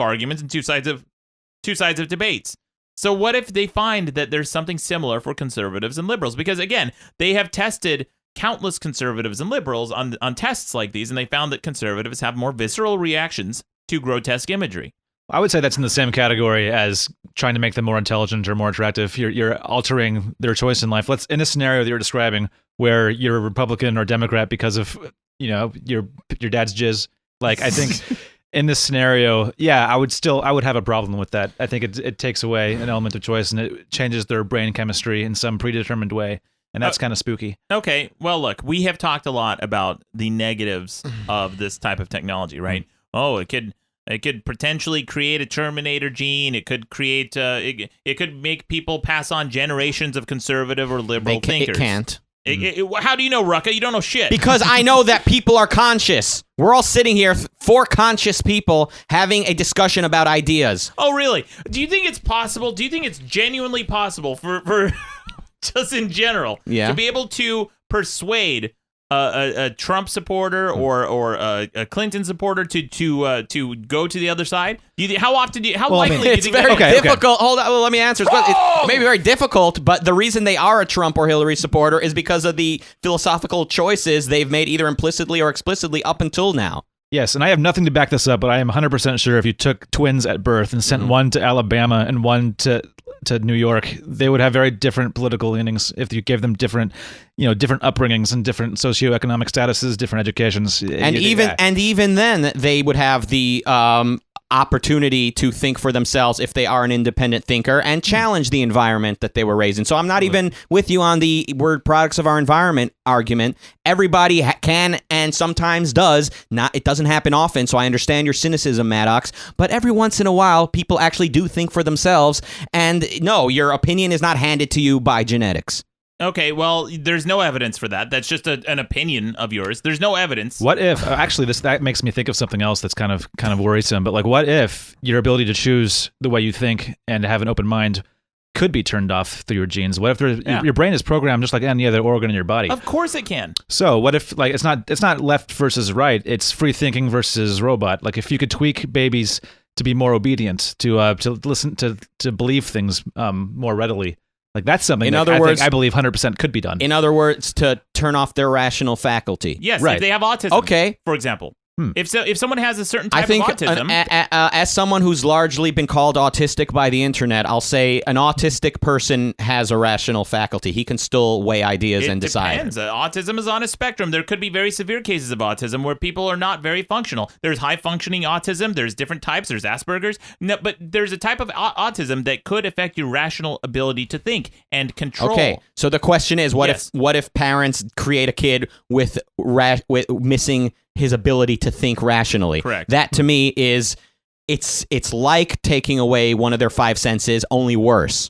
arguments and two sides of debates. So what if they find that there's something similar for conservatives and liberals? Because again, they have tested countless conservatives and liberals on tests like these, and they found that conservatives have more visceral reactions to grotesque imagery. I would say that's in the same category as trying to make them more intelligent or more attractive. You're altering their choice in life. In a scenario that you're describing where you're a Republican or Democrat because of your dad's jizz. Like, I think in this scenario, yeah, I would have a problem with that. I think it takes away an element of choice and it changes their brain chemistry in some predetermined way. And that's kind of spooky. Okay, well, look, we have talked a lot about the negatives of this type of technology, right? Oh, it could potentially create a Terminator gene. It could create. It could make people pass on generations of conservative or liberal thinkers. It can't. How do you know, Rucka? You don't know shit. Because I know that people are conscious. We're all sitting here, four conscious people, having a discussion about ideas. Oh, really? Do you think it's possible? Do you think it's genuinely possible for just in general to be able to persuade a Trump supporter or a Clinton supporter to go to the other side? How likely do you It's think very that is? difficult. Hold on, let me answer. It may be very difficult, but the reason they are a Trump or Hillary supporter is because of the philosophical choices they've made either implicitly or explicitly up until now. Yes, and I have nothing to back this up, but I am 100% sure if you took twins at birth and sent one to Alabama and one to New York, they would have very different political leanings if you gave them different upbringings and different socioeconomic statuses, different educations. And even then, they would have the opportunity to think for themselves if they are an independent thinker and challenge the environment that they were raised in. So I'm not even with you on the word products of our environment argument. Everybody can and sometimes does. It doesn't happen often, so I understand your cynicism, Maddox. But every once in a while, people actually do think for themselves. And no, your opinion is not handed to you by genetics. Okay, well, there's no evidence for that. That's just an opinion of yours. There's no evidence. What if actually that makes me think of something else that's kind of worrisome. But like, what if your ability to choose the way you think and have an open mind could be turned off through your genes? What if your brain is programmed just like any other organ in your body? Of course it can. So what if it's not left versus right? It's free thinking versus robot. Like if you could tweak babies to be more obedient, to listen, to believe things more readily. Like that's something I believe 100% could be done. In other words, to turn off their rational faculty. Yes, right. if they have autism, okay, for example. If someone has a certain type I think of autism, as someone who's largely been called autistic by the internet, I'll say an autistic person has a rational faculty. He can still weigh ideas and decide. Depends. Autism is on a spectrum. There could be very severe cases of autism where people are not very functional. There's high-functioning autism. There's different types. There's Asperger's. No, but there's a type of autism that could affect your rational ability to think and control. Okay, so the question is, what Yes. if parents create a kid with missing his ability to think rationally? Correct. That to me is it's like taking away one of their five senses, only worse.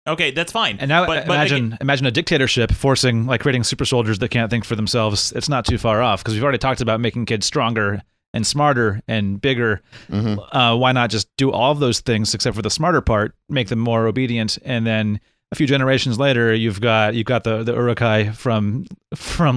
Okay, that's fine. And now But imagine a dictatorship forcing, like, creating super soldiers that can't think for themselves. It's not too far off, because we've already talked about making kids stronger and smarter and bigger. Why not just do all of those things except for the smarter part, make them more obedient, and then a few generations later, you've got the Uruk-hai from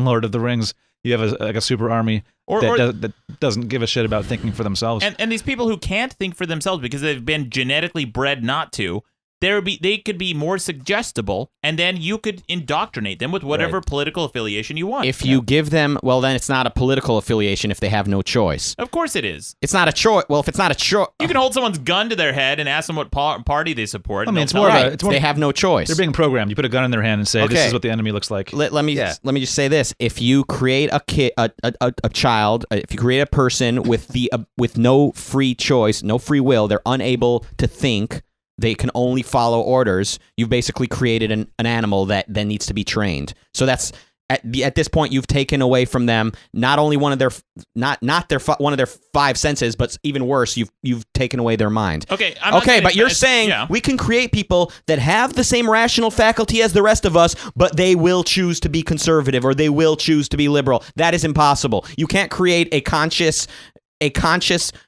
Lord of the Rings. You have a super army that doesn't give a shit about thinking for themselves. And these people who can't think for themselves because they've been genetically bred not to, they could be more suggestible, and then you could indoctrinate them with whatever political affiliation you want. If you give them, well, then it's not a political affiliation if they have no choice. Of course it is. It's not a choice. Well, if it's not a choice, You can hold someone's gun to their head and ask them what party they support. I and mean, they'll it's tell more you. of a- right. They have no choice. They're being programmed. You put a gun in their hand and say, "This Okay. is what the enemy looks like." Let me just say this: if you create a kid, a child, if you create a person with no free choice, no free will, they're unable to think. They can only follow orders. You've basically created an animal that then needs to be trained. So that's at this point you've taken away from them not only one of their one of their five senses, but even worse, you've taken away their mind. Okay, I'm not saying but you're it's- saying yeah. we can create people that have the same rational faculty as the rest of us, but they will choose to be conservative or they will choose to be liberal. That is impossible. You can't create a conscious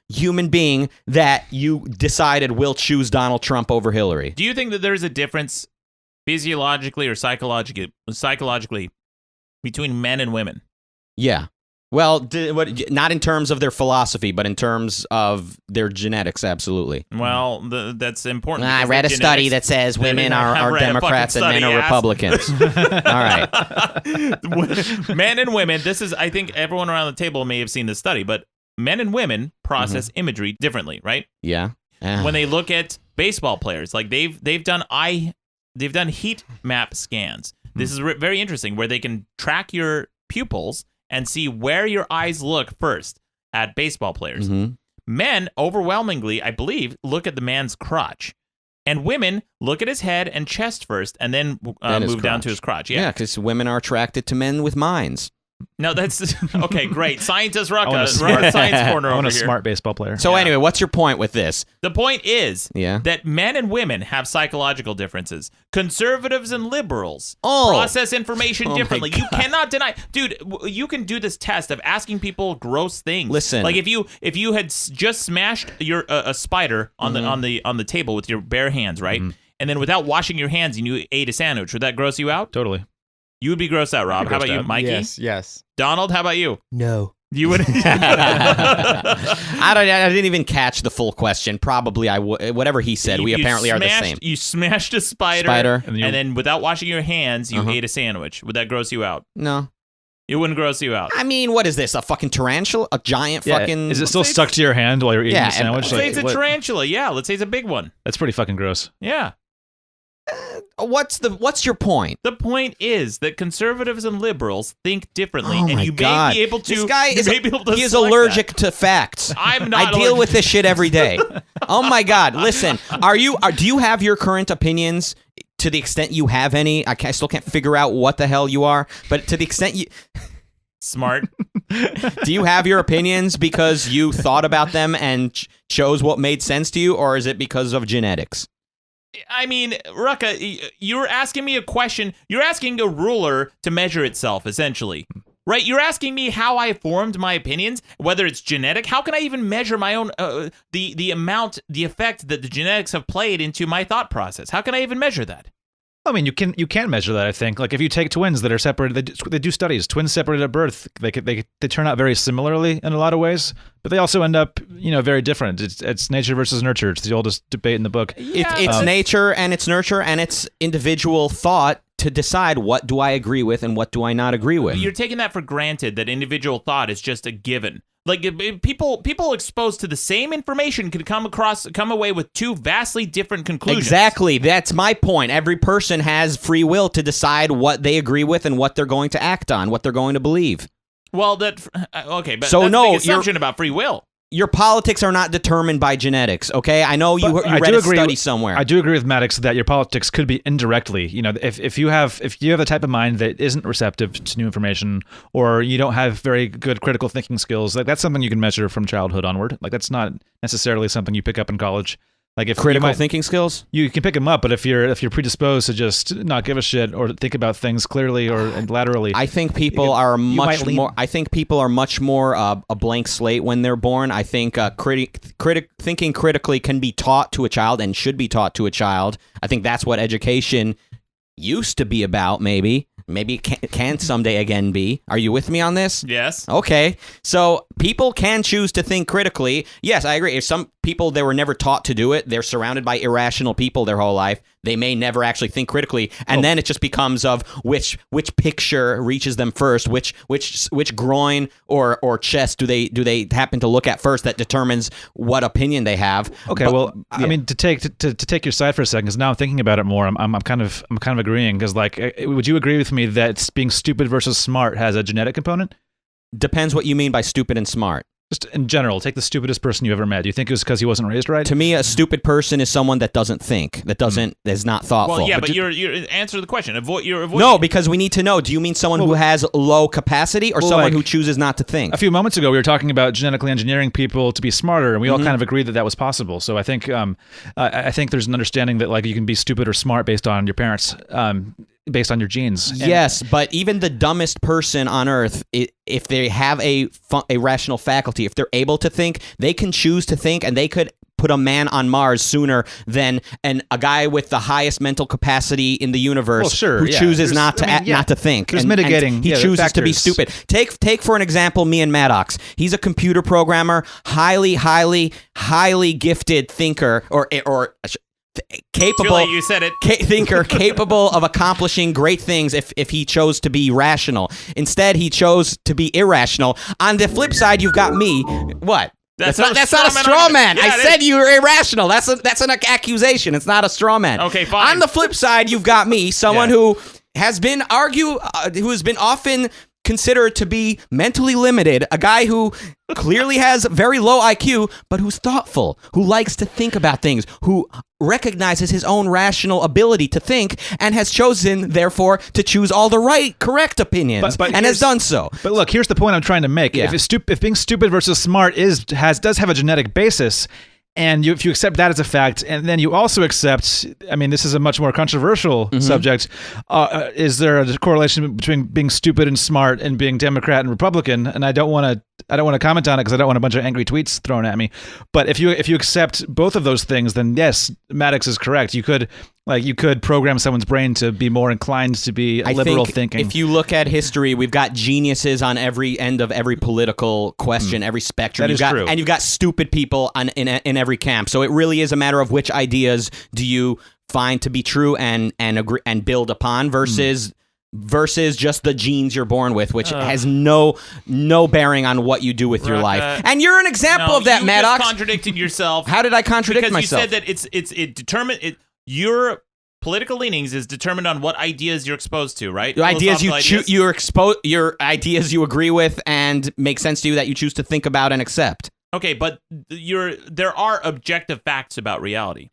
human being that you decided will choose Donald Trump over Hillary. Do you think that there's a difference physiologically or psychologically between men and women? Yeah. Well, not in terms of their philosophy, but in terms of their genetics, absolutely. Well, that's important. I because read a the study genetics- that says women I are read a Democrats and fucking men are study, Republicans. All right. Men and women, I think everyone around the table may have seen this study, but men and women process imagery differently, right? Yeah. When they look at baseball players, like they've done heat map scans. This is very interesting, where they can track your pupils and see where your eyes look first at baseball players. Men overwhelmingly, I believe, look at the man's crotch. And women look at his head and chest first, and then move down to his crotch. Yeah, because women are attracted to men with minds. No, that's okay. Great, scientist I want Rucka, a smart- science corner I over want a here. smart baseball player. So anyway, what's your point with this? The point is Yeah. that men and women have psychological differences. Conservatives and liberals Oh. process information Oh my differently. You God. cannot deny, dude. You can do this test of asking people gross things. Listen. like if you had just smashed your a spider on the table with your bare hands, right? And then without washing your hands, and you ate a sandwich, would that gross you out? Totally. You would be grossed out, Rob. I'd be How about grossed you, out. Mikey? Yes. Donald, how about you? No. You would. I didn't even catch the full question. Probably I would. Whatever he said, we You apparently are the smashed- same. You smashed a spider, Spider. and then without washing your hands, you ate a sandwich. Would that gross you out? No. It wouldn't gross you out. I mean, what is this? A fucking tarantula? A giant Yeah, fucking... is it still stuck to your hand while you're eating Yeah, the sandwich? and- Let's say it's a what- tarantula. Yeah, let's say it's a big one. That's pretty fucking gross. Yeah. What's your point? The point is that conservatives and liberals think differently, Oh and my you God. may be able to. This guy you is may be able to he is select allergic that. to facts. I'm not. I deal allergic. with this shit every day. Oh my God! Listen, do you have your current opinions? To the extent you have any, I still can't figure out what the hell you are. But to the extent you, Smart. do you have your opinions because you thought about them and chose what made sense to you, or is it because of genetics? I mean, Rucka, you're asking me a question. You're asking a ruler to measure itself, essentially. Right? You're asking me how I formed my opinions, whether it's genetic. How can I even measure my own, the effect that the genetics have played into my thought process? How can I even measure that? I mean, you can measure that. I think, like, if you take twins that are separated, they do studies. Twins separated at birth, they turn out very similarly in a lot of ways, but they also end up, very different. It's nature versus nurture. It's the oldest debate in the book. It's nature and it's nurture and it's individual thought to decide what do I agree with and what do I not agree with. You're taking that for granted, that individual thought is just a given. Like people exposed to the same information could come away with two vastly different conclusions. Exactly. That's my point. Every person has free will to decide what they agree with and what they're going to act on, what they're going to believe. Well, okay, but so that's no, a big assumption about free will. Your politics are not determined by genetics, okay? I know you read a study somewhere. I do agree with Maddox that your politics could be indirectly. You know, if you have the type of mind that isn't receptive to new information, or you don't have very good critical thinking skills, like that's something you can measure from childhood onward. Like that's not necessarily something you pick up in college. Like if critical thinking skills, you can pick them up, but if you're predisposed to just not give a shit or think about things clearly or laterally, I think people are much more. I think people are much more a blank slate when they're born. I think thinking critically can be taught to a child and should be taught to a child. I think that's what education used to be about. Maybe it can someday again be. Are you with me on this? Yes. Okay. So people can choose to think critically. Yes, I agree. If some people, they were never taught to do it, they're surrounded by irrational people their whole life, they may never actually think critically, and then it just becomes of which picture reaches them first, which groin or chest do they happen to look at first that determines what opinion they have. Okay, I mean, to take your side for a second, because now I'm thinking about it more, I'm kind of agreeing, because like, would you agree with me that being stupid versus smart has a genetic component? Depends what you mean by stupid and smart. Just in general, take the stupidest person you ever met. Do you think it was because he wasn't raised right? To me, a stupid person is someone that doesn't think, is not thoughtful. Well, yeah, but you're answer the question. Avoid. No, because we need to know. Do you mean someone who has low capacity or someone who chooses not to think? A few moments ago, we were talking about genetically engineering people to be smarter, and we all kind of agreed that was possible. So I think there's an understanding that like you can be stupid or smart based on your parents. Based on your genes. Yes, but even the dumbest person on Earth, if they have a rational faculty, if they're able to think, they can choose to think, and they could put a man on Mars sooner than a guy with the highest mental capacity in the universe who chooses not to think. There's mitigating. And he chooses to be stupid. Take for an example me and Maddox. He's a computer programmer, highly gifted thinker, or capable. Really, you said it. Thinker capable of accomplishing great things if he chose to be rational. Instead, he chose to be irrational. On the flip side, you've got me. What? That's not a straw man. Yeah, I said you were irrational. That's an accusation. It's not a straw man. Okay, fine. On the flip side, you've got me, someone who has been often considered to be mentally limited, a guy who clearly has very low IQ, but who's thoughtful, who likes to think about things, who recognizes his own rational ability to think, and has chosen, therefore, to choose all the correct opinions, and has done so. But look, here's the point I'm trying to make. Yeah. If being stupid versus smart does have a genetic basis, and if you accept that as a fact, and then you also accept, I mean, this is a much more controversial subject, is there a correlation between being stupid and smart and being Democrat and Republican? And I don't want to comment on it because I don't want a bunch of angry tweets thrown at me. But if you accept both of those things, then yes, Maddox is correct. You could program someone's brain to be more inclined to be liberal thinking. If you look at history, we've got geniuses on every end of every political question, every spectrum. That is true. And you've got stupid people in every camp. So it really is a matter of which ideas do you find to be true and agree and build upon versus just the genes you're born with, which has no bearing on what you do with your life. And you're an example of that, Maddox. You just contradicted yourself. How did I contradict myself? Because you said that it determined your political leanings is determined on what ideas you're exposed to, right? Your ideas your ideas you agree with and make sense to you that you choose to think about and accept. Okay, but there are objective facts about reality.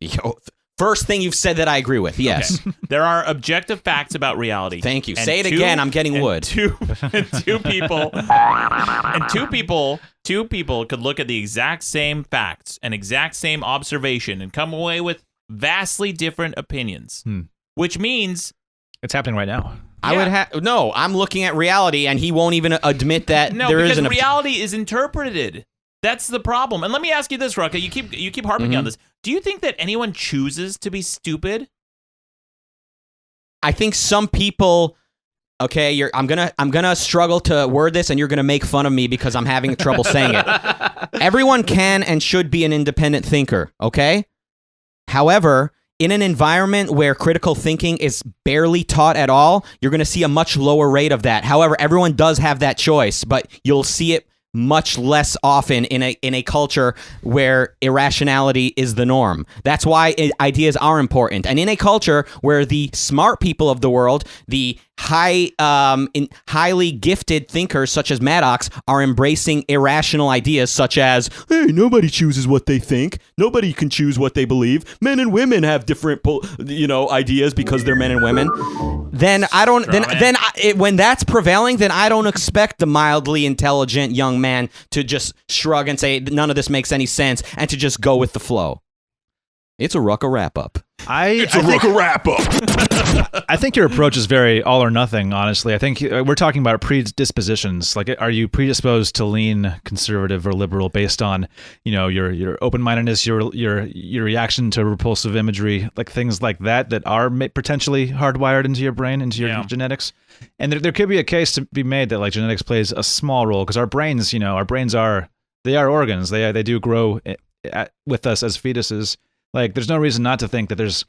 First thing you've said that I agree with, yes. Okay. There are objective facts about reality. Thank you. Say it again, I'm getting wood. Two people could look at the exact same facts and exact same observation and come away with vastly different opinions, which means it's happening right now. I'm looking at reality, and he won't even admit that there isn't. Because reality is interpreted. That's the problem. And let me ask you this, Rucka. You keep harping on this. Do you think that anyone chooses to be stupid? I think some people. Okay, I'm gonna struggle to word this, and you're gonna make fun of me because I'm having trouble saying it. Everyone can and should be an independent thinker. Okay. However, in an environment where critical thinking is barely taught at all, you're going to see a much lower rate of that. However, everyone does have that choice, but you'll see it much less often in a culture where irrationality is the norm. That's why ideas are important. And in a culture where the smart people of the world, the highly gifted thinkers such as Maddox, are embracing irrational ideas such as, hey, nobody chooses what they think. Nobody can choose what they believe. Men and women have different ideas because they're men and women. Then I don't. When that's prevailing, then I don't expect the mildly intelligent young man to just shrug and say none of this makes any sense and to just go with the flow. It's a rucka wrap up. I think your approach is very all or nothing, honestly. I think we're talking about predispositions. Like, are you predisposed to lean conservative or liberal based on, your open-mindedness, your reaction to repulsive imagery, like things like that are potentially hardwired into your brain, into your genetics? And there could be a case to be made that like genetics plays a small role because our brains are organs. They do grow with us as fetuses. Like, there's no reason not to think that there's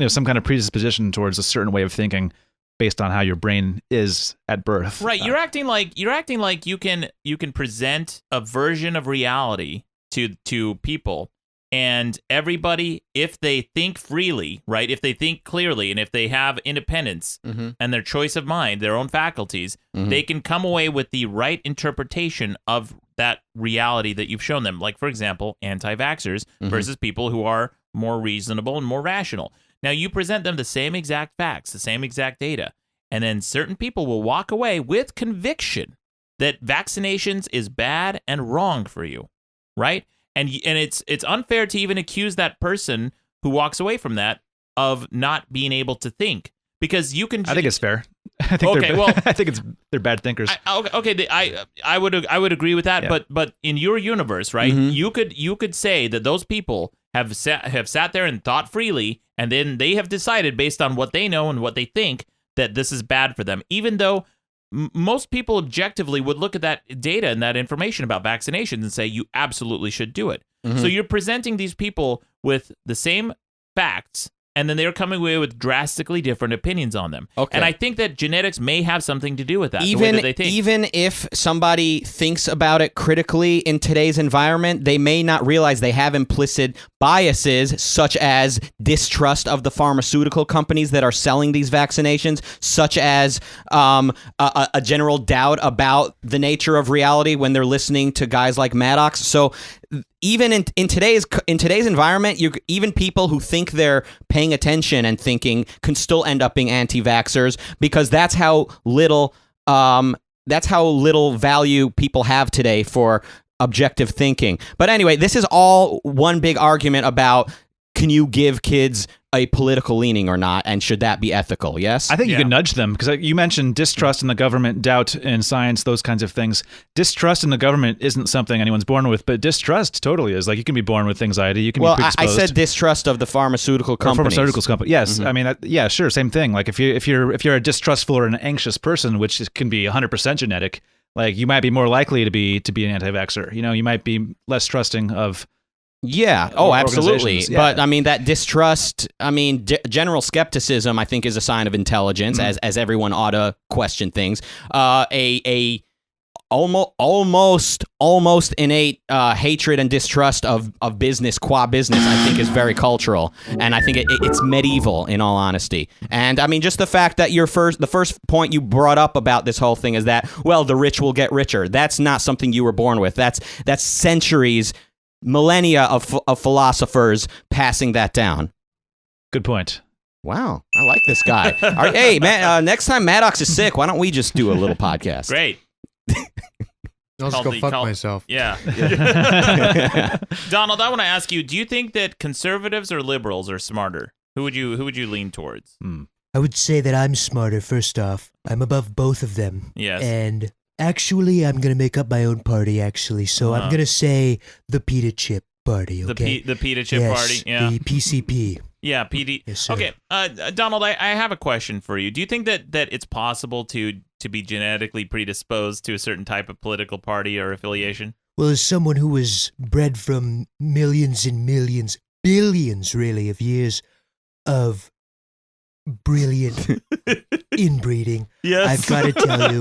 some kind of predisposition towards a certain way of thinking based on how your brain is at birth. Right. You're acting like you can present a version of reality to people, and everybody, if they think freely, right, if they think clearly, and if they have independence and their choice of mind, their own faculties, they can come away with the right interpretation of that reality that you've shown them. Like, for example, anti-vaxxers versus people who are more reasonable and more rational. Now, you present them the same exact facts, the same exact data, and then certain people will walk away with conviction that vaccinations is bad and wrong for you, right? And it's unfair to even accuse that person who walks away from that of not being able to think, because you can. I think it's fair. I think they're bad thinkers. I would agree with that, Yeah. but in your universe, right? You could say that those people have sat there and thought freely, and then they have decided based on what they know and what they think that this is bad for them, even though most people objectively would look at that data and that information about vaccinations and say you absolutely should do it. So you're presenting these people with the same facts, and then they're coming away with drastically different opinions on them. Okay. And I think that genetics may have something to do with that, the way that they think. Even if somebody thinks about it critically in today's environment, they may not realize they have implicit biases, such as distrust of the pharmaceutical companies that are selling these vaccinations, such as a general doubt about the nature of reality when they're listening to guys like Maddox. So even in today's environment, even people who think they're paying attention and thinking can still end up being anti-vaxxers, because that's how little value people have today for objective thinking. But anyway, this is all one big argument about, can you give kids a political leaning or not, and should that be ethical? Yes? I think you can nudge them, because you mentioned distrust in the government, doubt in science, those kinds of things. Distrust in the government isn't something anyone's born with, but distrust totally is. Like, you can be born with anxiety. You can be predisposed. I said distrust of the pharmaceutical companies. Pharmaceuticals company. Yes, I mean, yeah, sure, same thing. Like, if you're a distrustful or an anxious person, which can be 100% genetic, like, you might be more likely to be an anti-vaxxer. You might be less trusting of. Yeah. Oh, absolutely. Yeah. But I mean, that distrust, general skepticism, I think, is a sign of intelligence, as everyone ought to question things. Almost innate hatred and distrust of business, qua business, I think is very cultural, and I think it's medieval, in all honesty. And I mean, just the fact that the first point you brought up about this whole thing is that, well, the rich will get richer. That's not something you were born with. That's centuries, millennia of philosophers passing that down. Good point. Wow, I like this guy. All right, hey, man, next time Maddox is sick, why don't we just do a little podcast? Great. I'll just go fuck myself. Yeah. Donald, I want to ask you, do you think that conservatives or liberals are smarter? Who would you lean towards? I would say that I'm smarter, first off. I'm above both of them. Yes. And actually, I'm going to make up my own party, actually. So I'm going to say the Pita Chip Party, okay? The Pita Chip yes, Party, yeah. The PCP. Yeah, PD. Yes, sir. Okay, Donald, I have a question for you. Do you think that it's possible to be genetically predisposed to a certain type of political party or affiliation? Well, as someone who was bred from millions and millions, billions really, of years of brilliant inbreeding. Yes. I've got to tell you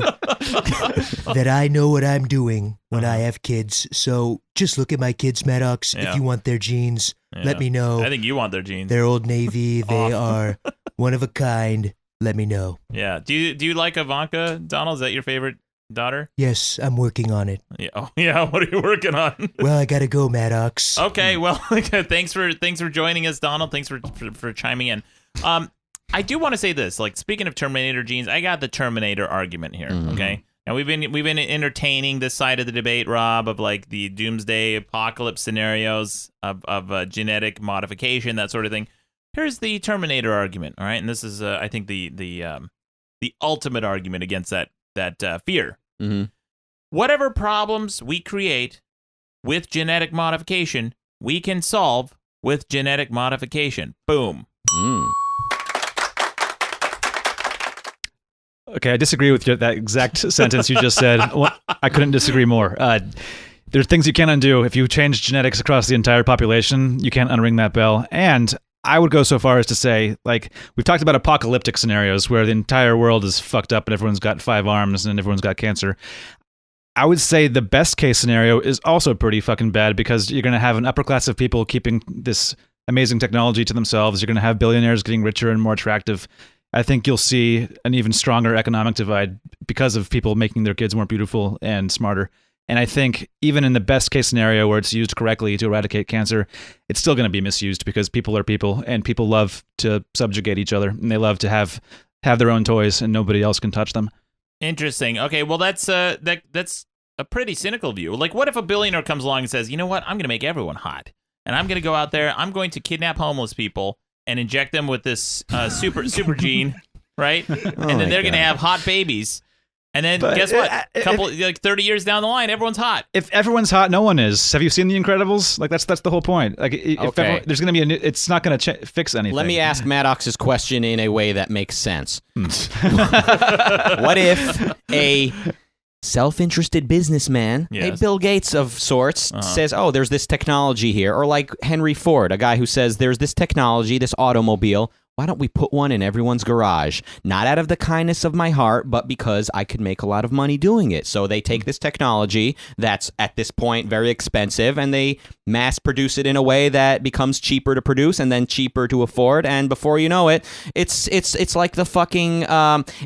that I know what I'm doing when I have kids. So just look at my kids, Maddox. Yeah. If you want their genes, let me know. I think you want their genes. They're Old Navy. They are one of a kind. Let me know. Yeah. Do you like Ivanka, Donald? Is that your favorite daughter? Yes, I'm working on it. Yeah. Oh, yeah. What are you working on? Well, I got to go, Maddox. Okay. Well, thanks for joining us, Donald. Thanks for chiming in. I do want to say this. Like, speaking of Terminator genes, I got the Terminator argument here. Okay. And we've been entertaining this side of the debate, Rob, of like the doomsday apocalypse scenarios of genetic modification, that sort of thing. Here's the Terminator argument, all right? And this is, I think, the ultimate argument against that fear. Mm-hmm. Whatever problems we create with genetic modification, we can solve with genetic modification. Boom. Mm. Okay, I disagree with that exact sentence you just said. Well, I couldn't disagree more. There's things you can't undo. If you change genetics across the entire population, you can't unring that bell. And I would go so far as to say, like, we've talked about apocalyptic scenarios where the entire world is fucked up and everyone's got 5 arms and everyone's got cancer. I would say the best case scenario is also pretty fucking bad because you're going to have an upper class of people keeping this amazing technology to themselves. You're going to have billionaires getting richer and more attractive. I think you'll see an even stronger economic divide because of people making their kids more beautiful and smarter. And I think even in the best case scenario where it's used correctly to eradicate cancer, it's still going to be misused because people are people and people love to subjugate each other and they love to have their own toys and nobody else can touch them. Interesting. Okay, well, that's a pretty cynical view. Like, what if a billionaire comes along and says, you know what, I'm going to make everyone hot. And I'm going to go out there, I'm going to kidnap homeless people and inject them with this super gene, right? And then they're going to have hot babies. And then guess what? Like 30 years down the line, everyone's hot. If everyone's hot, no one is. Have you seen The Incredibles? Like that's the whole point. Like if there's going to be it's not going to fix anything. Let me ask Maddox's question in a way that makes sense. What if a self-interested businessman, a Bill Gates of sorts, says, oh, there's this technology here. Or like Henry Ford, a guy who says, there's this technology, this automobile. Why don't we put one in everyone's garage? Not out of the kindness of my heart, but because I could make a lot of money doing it. So they take this technology that's at this point very expensive and they mass produce it in a way that becomes cheaper to produce and then cheaper to afford. And before you know it, it's like the fucking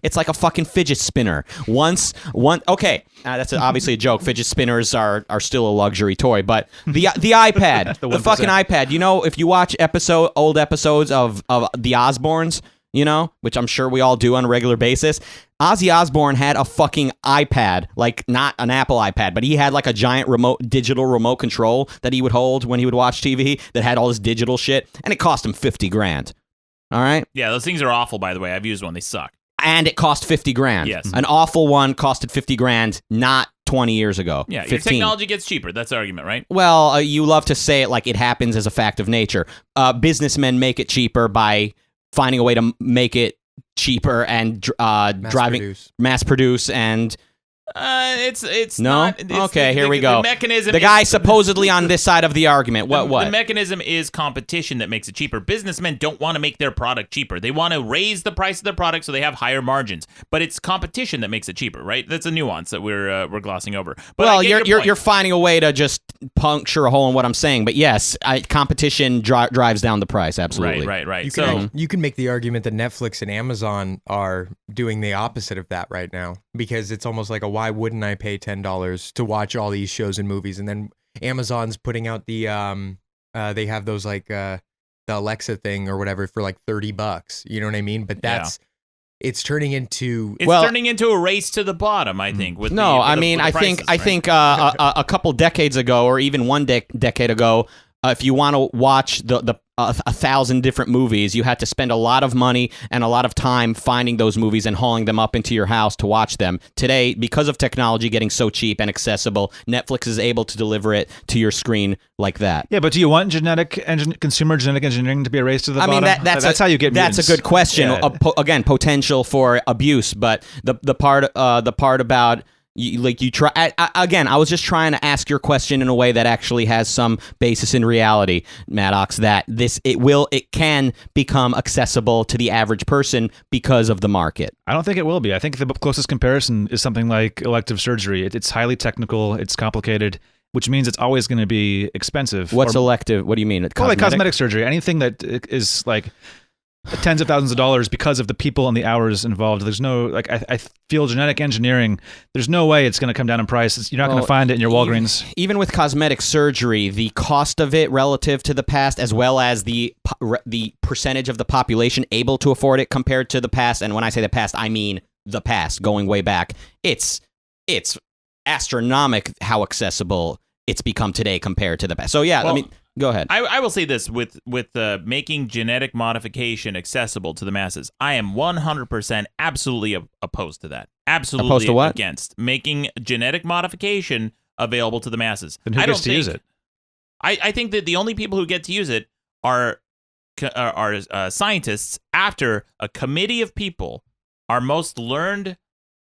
it's like a fucking fidget spinner. Okay, that's obviously a joke. Fidget spinners are still a luxury toy, but the iPad, the fucking iPad. You know, if you watch old episodes of the Osbournes, you know, which I'm sure we all do on a regular basis. Ozzy Osbourne had a fucking iPad, like not an Apple iPad, but he had like a giant digital remote control that he would hold when he would watch TV that had all this digital shit, and it cost him $50,000. All right? Yeah, those things are awful, by the way. I've used one. They suck. And it cost $50,000. Yes. An awful one costed $50,000 not 20 years ago. Yeah, 15. Your technology gets cheaper. That's the argument, right? Well, you love to say it like it happens as a fact of nature. Businessmen make it cheaper by finding a way to make it cheaper and mass produce and it's no. not. It's okay, here we go. The mechanism. The guy supposedly on this side of the argument. What? The mechanism is competition that makes it cheaper. Businessmen don't want to make their product cheaper. They want to raise the price of their product so they have higher margins. But it's competition that makes it cheaper, right? That's a nuance that we're glossing over. But well, you're finding a way to just puncture a hole in what I'm saying. But yes, competition drives down the price. Absolutely. Right. You can make the argument that Netflix and Amazon are doing the opposite of that right now because it's almost like why wouldn't I pay $10 to watch all these shows and movies? And then Amazon's putting out the they have those like the Alexa thing or whatever for like $30. You know what I mean? But it's turning into a race to the bottom. I think. I think a couple decades ago, or even one decade ago, if you want to watch the 1,000 different movies, you had to spend a lot of money and a lot of time finding those movies and hauling them up into your house to watch them. Today, because of technology getting so cheap and accessible, Netflix is able to deliver it to your screen like that. Yeah, but do you want consumer genetic engineering to be a race to the bottom? That's how you get mutants. That's a good question. Yeah. Again, potential for abuse, but the part about You try again. I was just trying to ask your question in a way that actually has some basis in reality, Maddox. That it can become accessible to the average person because of the market. I don't think it will be. I think the closest comparison is something like elective surgery. It's highly technical. It's complicated, which means it's always going to be expensive. What's elective? What do you mean? Like cosmetic surgery. Anything that is like tens of thousands of dollars because of the people and the hours involved. There's no, like, I feel genetic engineering, there's no way it's going to come down in price. You're not going to find it in your Walgreens. Even with cosmetic surgery, the cost of it relative to the past, as well as the percentage of the population able to afford it compared to the past, and when I say the past, I mean the past, going way back, it's astronomical how accessible it's become today compared to the past. So yeah, Well, let me go ahead. I will say this with making genetic modification accessible to the masses. I am 100% absolutely opposed to that. Absolutely Opposed to what? Against making genetic modification available to the masses. Then who gets to use it? I think that the only people who get to use it are scientists after a committee of people, our most learned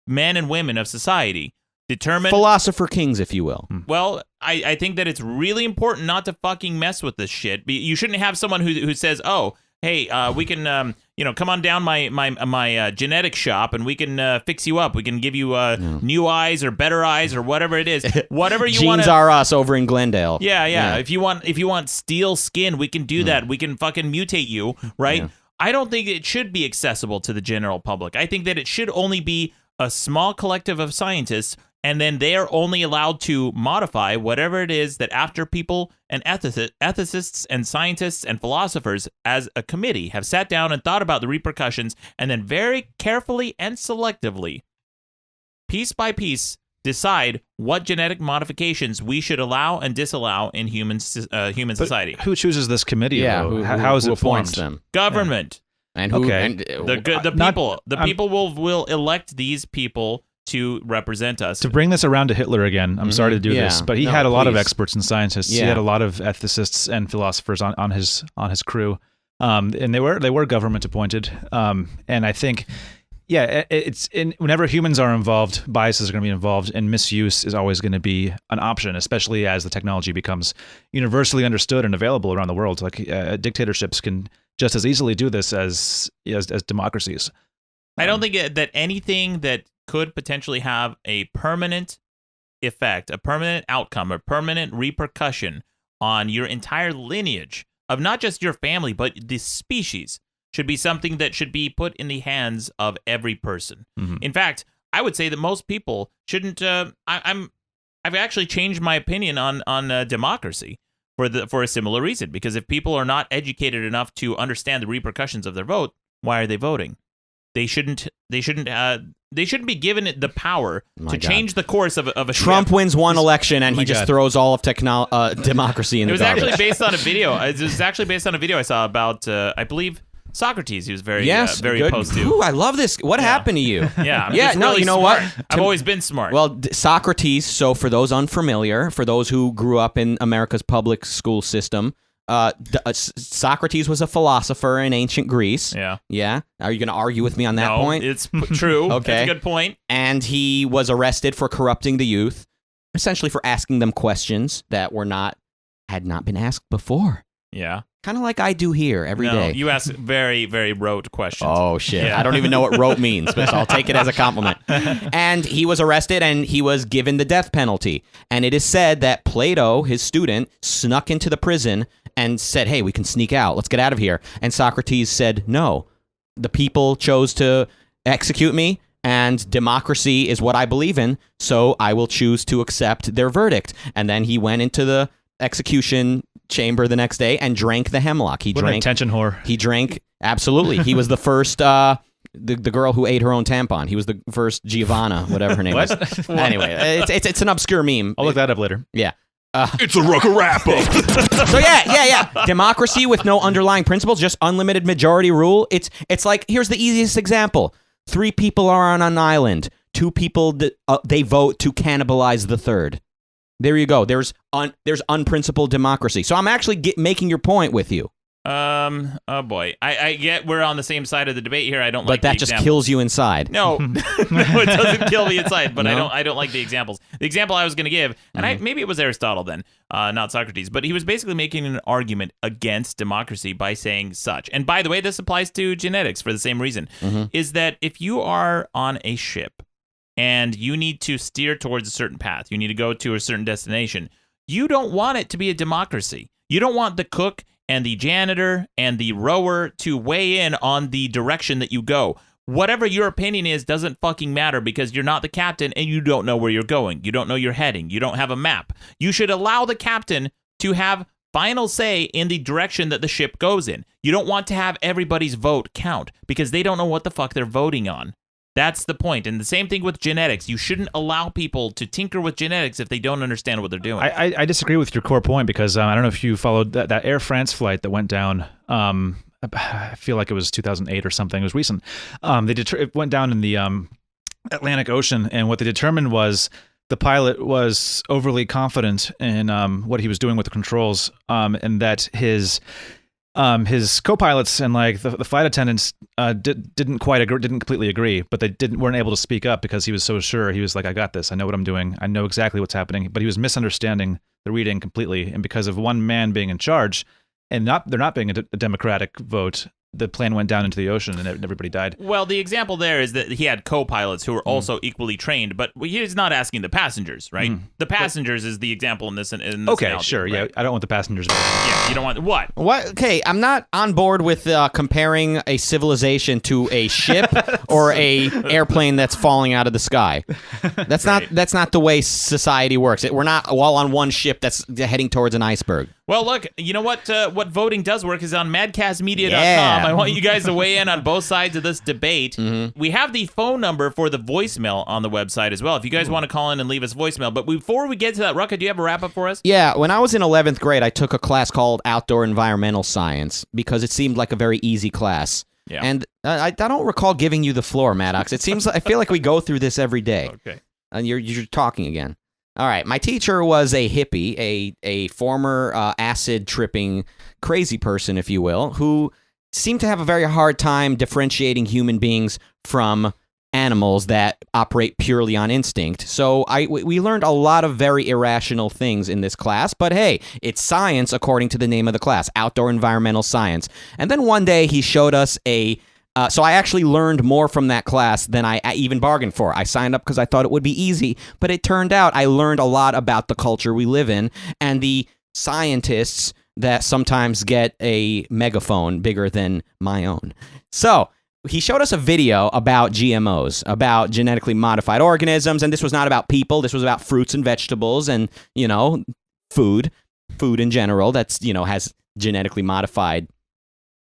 men and women of society, determine Philosopher kings, if you will. Well, I think that it's really important not to fucking mess with this shit. You shouldn't have someone who says, "Oh, hey, we can, come on down my genetic shop and we can fix you up. We can give you new eyes or better eyes or whatever it is, whatever you want." Genes are us over in Glendale. Yeah. If you want steel skin, we can do that. We can fucking mutate you, right? Yeah. I don't think it should be accessible to the general public. I think that it should only be a small collective of scientists, and then they are only allowed to modify whatever it is that after people and ethicists and scientists and philosophers as a committee have sat down and thought about the repercussions, and then very carefully and selectively, piece by piece, decide what genetic modifications we should allow and disallow in human society. Who chooses this committee? Yeah, though? who How is who it appoints formed? them? Government. And who? Okay. And, The people will elect these people to represent us. To bring this around to Hitler again, I'm sorry to do this, but he had a lot of experts and scientists. He had a lot of ethicists and philosophers on his crew, and they were government appointed. And I think, whenever humans are involved, biases are going to be involved, and misuse is always going to be an option, especially as the technology becomes universally understood and available around the world. Like dictatorships can just as easily do this as democracies. I don't think that anything that could potentially have a permanent effect, a permanent outcome, a permanent repercussion on your entire lineage of not just your family, but the species should be something that should be put in the hands of every person. Mm-hmm. In fact, I would say that most people shouldn't. I've actually changed my opinion on democracy for a similar reason. Because if people are not educated enough to understand the repercussions of their vote, why are they voting? They shouldn't be given the power to change the course of a Trump ship. wins one election and he just throws all of democracy in the garbage. Actually based on a video. It was actually based on a video I saw about, I believe, Socrates. He was very good. opposed to. Ooh, I love this. What happened to you? Yeah, I'm just really you know smart. what? I've always been smart. Well, Socrates, so for those unfamiliar, for those who grew up in America's public school system, Socrates was a philosopher in ancient Greece. Yeah. Are you going to argue with me on that point? It's true. Okay. That's a good point. And he was arrested for corrupting the youth, essentially for asking them questions that had not been asked before. Yeah. Kind of like I do here every day. You ask very, very rote questions. Oh, shit. Yeah. I don't even know what rote means, but I'll take it as a compliment. And he was arrested and he was given the death penalty. And it is said that Plato, his student, snuck into the prison and said, "Hey, we can sneak out. Let's get out of here." And Socrates said, "No, the people chose to execute me, and democracy is what I believe in, so I will choose to accept their verdict." And then he went into the execution chamber the next day and drank the hemlock. What an attention whore. He drank, absolutely. He was the first, the girl who ate her own tampon. He was the first Giovanna, whatever her name was. Anyway, it's an obscure meme. I'll look that up later. Yeah. It's a rucker wrap-up. So yeah. Democracy with no underlying principles, just unlimited majority rule. It's like, here's the easiest example. 3 people are on an island. 2 people, they vote to cannibalize the third. There you go. There's unprincipled democracy. So I'm actually making your point with you. Oh boy. I get we're on the same side of the debate here. I don't like But that the just example. kills you inside. No, no, it doesn't kill me inside. But No? I don't like the examples. The example I was going to give, and maybe it was Aristotle then, not Socrates, but he was basically making an argument against democracy by saying such. And by the way, this applies to genetics for the same reason. Is that if you are on a ship and you need to steer towards a certain path, you need to go to a certain destination, you don't want it to be a democracy. You don't want the cook and the janitor and the rower to weigh in on the direction that you go. Whatever your opinion is doesn't fucking matter because you're not the captain and you don't know where you're going. You don't know your heading. You don't have a map. You should allow the captain to have final say in the direction that the ship goes in. You don't want to have everybody's vote count because they don't know what the fuck they're voting on. That's the point. And the same thing with genetics. You shouldn't allow people to tinker with genetics if they don't understand what they're doing. I disagree with your core point because I don't know if you followed that Air France flight that went down. I feel like it was 2008 or something. It was recent. It went down in the Atlantic Ocean, and what they determined was the pilot was overly confident in what he was doing with the controls, and that his co-pilots and like the flight attendants didn't completely agree, but they weren't able to speak up because he was so sure. He was like, I got this. I know what I'm doing. I know exactly what's happening. But he was misunderstanding the reading completely. And because of one man being in charge and there not being a democratic vote, the plane went down into the ocean and everybody died. Well, the example there is that he had co-pilots who were also equally trained, but he's not asking the passengers, right? The passengers is the example in this. Okay, analogy, sure, right? yeah. I don't want the passengers. Yeah, you don't want what? What? Okay, I'm not on board with comparing a civilization to a ship or a airplane that's falling out of the sky. That's not the way society works. We're not all on one ship that's heading towards an iceberg. Well, look, you know what voting does work is on madcastmedia.com. Yeah. I want you guys to weigh in on both sides of this debate. We have the phone number for the voicemail on the website as well, if you guys want to call in and leave us voicemail. But before we get to that, Rucka, do you have a wrap-up for us? Yeah, when I was in 11th grade, I took a class called Outdoor Environmental Science because it seemed like a very easy class. Yeah. And I don't recall giving you the floor, Maddox. It seems I feel like we go through this every day. Okay. And you're talking again. All right, my teacher was a hippie, a former acid-tripping crazy person, if you will, who seemed to have a very hard time differentiating human beings from animals that operate purely on instinct. So we learned a lot of very irrational things in this class, but hey, it's science according to the name of the class, Outdoor Environmental Science. And then one day he showed us so I actually learned more from that class than I even bargained for. I signed up because I thought it would be easy, but it turned out I learned a lot about the culture we live in and the scientists that sometimes get a megaphone bigger than my own. So he showed us a video about GMOs, about genetically modified organisms, and this was not about people. This was about fruits and vegetables and, food in general that's, has genetically modified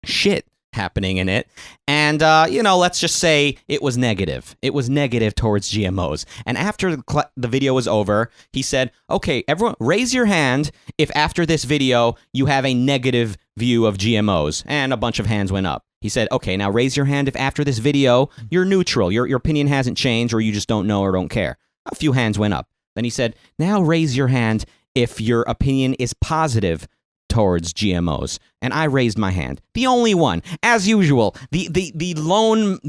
shit happening in it. And, let's just say it was negative. It was negative towards GMOs. And after the video was over, he said, okay, everyone raise your hand if after this video you have a negative view of GMOs. And a bunch of hands went up. He said, okay, now raise your hand if after this video you're neutral. Your opinion hasn't changed or you just don't know or don't care. A few hands went up. Then he said, now raise your hand if your opinion is positive towards GMOs. And I raised my hand. The only one. As usual, the lone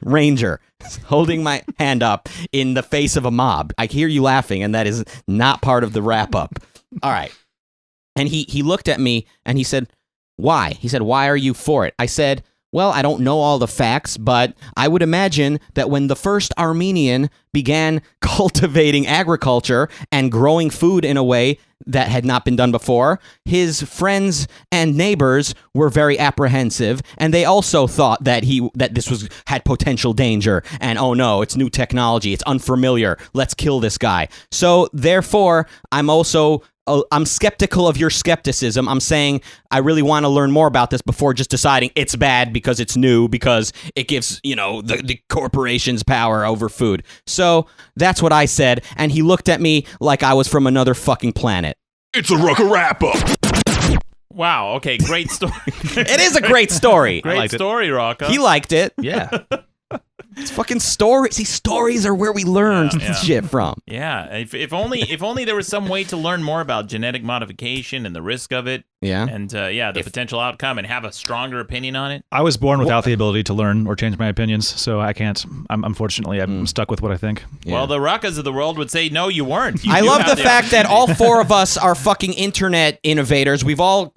ranger holding my hand up in the face of a mob. I hear you laughing, and that is not part of the wrap-up. All right. And he looked at me, and he said, why? He said, why are you for it? I said, well, I don't know all the facts, but I would imagine that when the first Armenian began cultivating agriculture and growing food in a way that had not been done before, his friends and neighbors were very apprehensive, and they also thought that this had potential danger, and oh no, it's new technology, it's unfamiliar, let's kill this guy. So therefore, I'm skeptical of your skepticism. I'm saying I really want to learn more about this before just deciding it's bad because it's new, because it gives, the corporations power over food. So that's what I said, and he looked at me like I was from another fucking planet. It's a Rucka wrap-up. Wow, okay, great story. It is a great story. Great story, Rocco. He liked it. Yeah. It's fucking stories. See, stories are where we learn shit from. Yeah, if only there was some way to learn more about genetic modification and the risk of it. Yeah. And the potential outcome, and have a stronger opinion on it. I was born without the ability to learn or change my opinions, so I can't. Unfortunately, I'm stuck with what I think. Yeah. Well, the Ruckas of the world would say, no, you weren't. You I do love have the fact that all opportunity. 4 of us are fucking internet innovators. We've all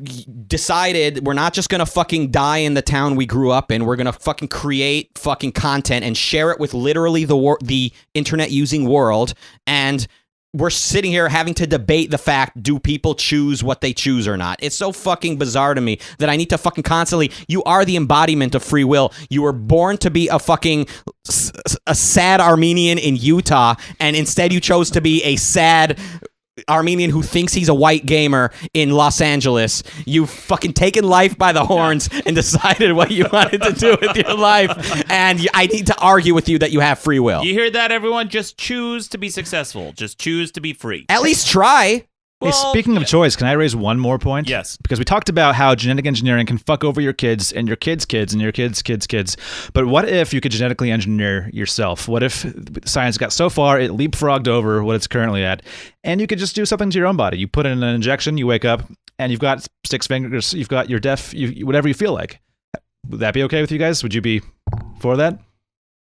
decided we're not just gonna fucking die in the town we grew up in. We're gonna fucking create fucking content and share it with literally the internet using world. And we're sitting here having to debate the fact, do people choose what they choose or not? It's so fucking bizarre to me that I need to fucking constantly, you are the embodiment of free will. You were born to be a fucking a sad Armenian in Utah, and instead you chose to be a sad Armenian who thinks he's a white gamer in Los Angeles. You've fucking taken life by the horns and decided what you wanted to do with your life. And I need to argue with you that you have free will. You hear that, everyone? Just choose to be successful. Just choose to be free. At least try. Hey, speaking of choice, can I raise one more point? Yes. Because we talked about how genetic engineering can fuck over your kids and your kids' kids and your kids' kids' kids. But what if you could genetically engineer yourself? What if science got so far it leapfrogged over what it's currently at, and you could just do something to your own body? You put in an injection, you wake up, and you've got 6 fingers, you've got your deaf, whatever you feel like. Would that be okay with you guys? Would you be for that?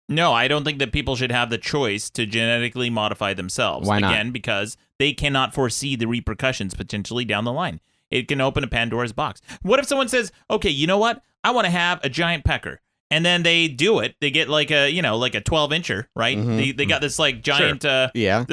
No, I don't think that people should have the choice to genetically modify themselves. Why not? Again, because they cannot foresee the repercussions potentially down the line. It can open a Pandora's box. What if someone says, okay, you know what? I want to have a giant pecker. And then they do it. They get like a 12-incher, right? Mhm. They got this like giant, Yeah.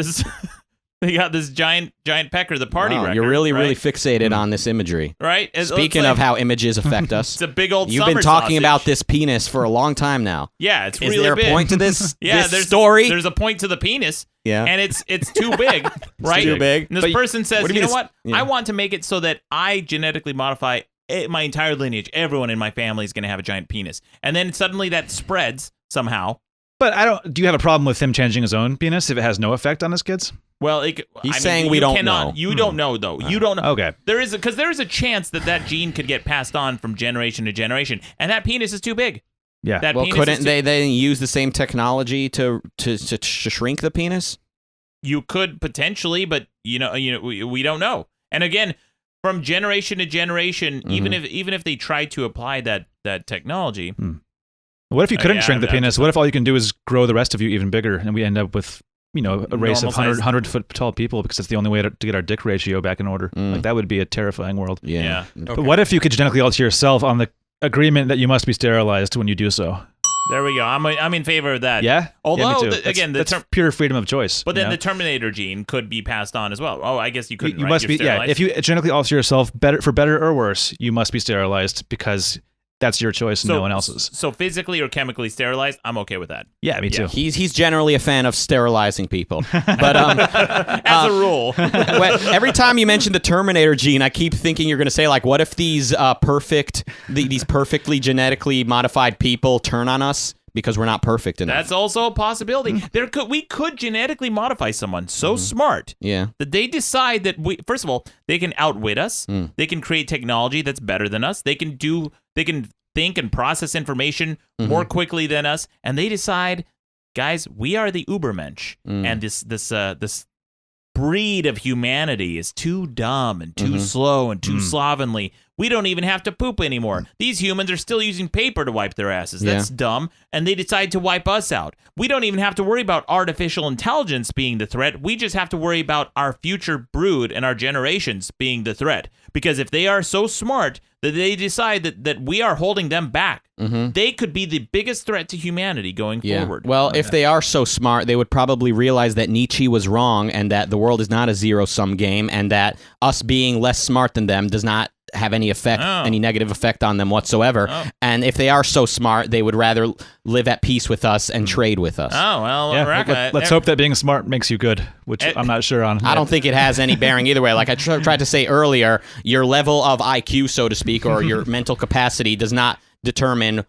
they got this giant pecker, the party Wow, record. you're really, right? really fixated on this imagery. Right? Speaking of how images affect us, it's a big old you've summer been talking sausage. about this penis for a long time now. Yeah, it's Is really there a big. point to this, Yeah, this story? There's a point to the penis. Yeah. And it's too big, right? too big. And this person says, what do you you know mean what? yeah. I want to make it so that I genetically modify my entire lineage. Everyone in my family is going to have a giant penis. And then suddenly that spreads somehow. But do you have a problem with him changing his own penis if it has no effect on his kids? Well, He's saying we don't know. You don't know, though. You don't know. Okay. There is a chance that gene could get passed on from generation to generation, and that penis is too big. Yeah. That Well, penis couldn't is they then use the same technology to shrink the penis? You could potentially, but we don't know. And again, from generation to generation, even if they try to apply that technology. What if you couldn't yeah, shrink the I'm penis? just- What if all you can do is grow the rest of you even bigger, and we end up with a race of Normal size. 100-foot tall people because it's the only way to get our dick ratio back in order? Like that would be a terrifying world. Yeah. But what if you could genetically alter yourself on the agreement that you must be sterilized when you do so? There we go. I'm in favor of that. Yeah. Although, yeah, me too. that's pure freedom of choice. But then you know? the Terminator gene could be passed on as well. Oh, I guess you couldn't. you right? must You're be sterilized. If you genetically alter yourself for better or worse, you must be sterilized because that's your choice and no one else's. So physically or chemically sterilized, I'm okay with that. Yeah, me too. He's generally a fan of sterilizing people, but As a rule. every time you mention the Terminator gene, I keep thinking you're going to say like, what if these perfectly genetically modified people turn on us because we're not perfect enough? That's also a possibility. We could genetically modify someone so smart Yeah. that they decide that first of all, they can outwit us. They can create technology that's better than us. They can think and process information more quickly than us, and they decide, guys, we are the Ubermensch, and this breed of humanity is too dumb and too slow and too slovenly. We don't even have to poop anymore. These humans are still using paper to wipe their asses. That's dumb. And they decide to wipe us out. We don't even have to worry about artificial intelligence being the threat. We just have to worry about our future brood and our generations being the threat. Because if they are so smart that they decide that we are holding them back, they could be the biggest threat to humanity going forward. Well, if they are so smart, they would probably realize that Nietzsche was wrong and that the world is not a zero-sum game and that us being less smart than them does not have any effect, any negative effect on them whatsoever. And if they are so smart, they would rather live at peace with us and trade with us. Oh, well, Yeah, let's hope that being smart makes you good, which I'm not sure on. I don't think it has any bearing either way. Like I tried to say earlier, your level of IQ, so to speak, or your mental capacity does not determine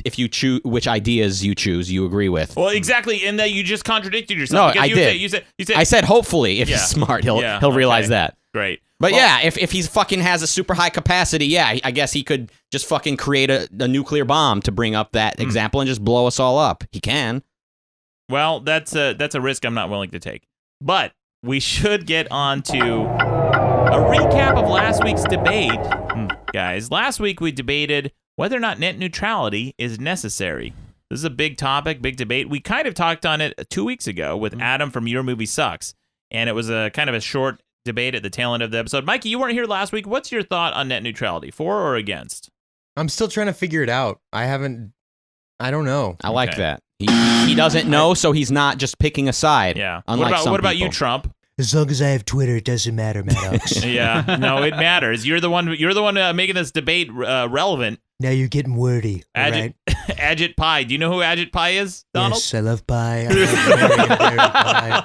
if you choose which ideas you choose you agree with. Well, exactly, and that you just contradicted yourself. No, I did. You said I said hopefully if he's smart, he'll realize that. Great. But if he's fucking has a super high capacity, I guess he could just fucking create a nuclear bomb to bring up that example and just blow us all up. He can. Well, that's a risk I'm not willing to take. But we should get on to A recap of last week's debate, guys. Last week we debated whether or not net neutrality is necessary. This is a big topic, big debate. We kind of talked on it 2 weeks ago with Adam from Your Movie Sucks, and it was a kind of a short debate at the tail end of the episode. Mikey, you weren't here last week. What's your thought on net neutrality, for or against? I'm still trying to figure it out. I don't know. I like that. He doesn't know, so he's not just picking a side. Yeah. Unlike What about people. you, Trump? As long as I have Twitter, it doesn't matter, Maddox. Yeah, no, it matters. You're the one making this debate relevant. Now you're getting wordy, all right? Agit Pie. Do you know who Agit Pie is, Donald? Yes, I love pie. I love berry pie.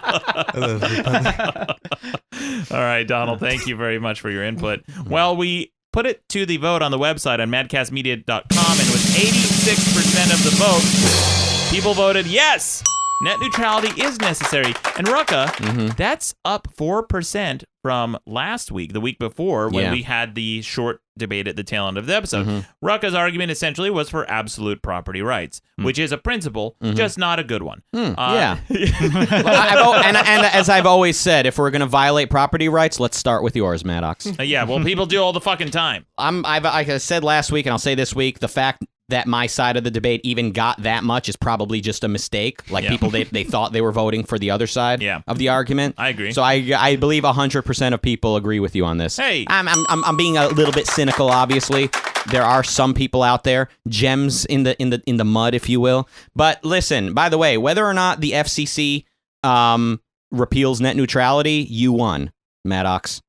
I love Republic. All right, Donald, thank you very much for your input. Well, we put it to the vote on the website on madcastmedia.com, and with 86% of the vote, people voted yes. Net neutrality is necessary. And Rucka, that's up 4% from last week, the week before, when we had the short debate at the tail end of the episode. Rucka's argument essentially was for absolute property rights, which is a principle, just not a good one. Yeah. and as I've always said, if we're going to violate property rights, let's start with yours, Maddox. Yeah, well, people do all the fucking time. Like I said last week, and I'll say this week, the fact that my side of the debate even got that much is probably just a mistake. Like people, they thought they were voting for the other side of the argument. I agree. So I believe 100% of people agree with you on this. Hey, I'm being a little bit cynical. Obviously, there are some people out there, gems in the mud, if you will. But listen, by the way, whether or not the FCC repeals net neutrality, you won, Maddox.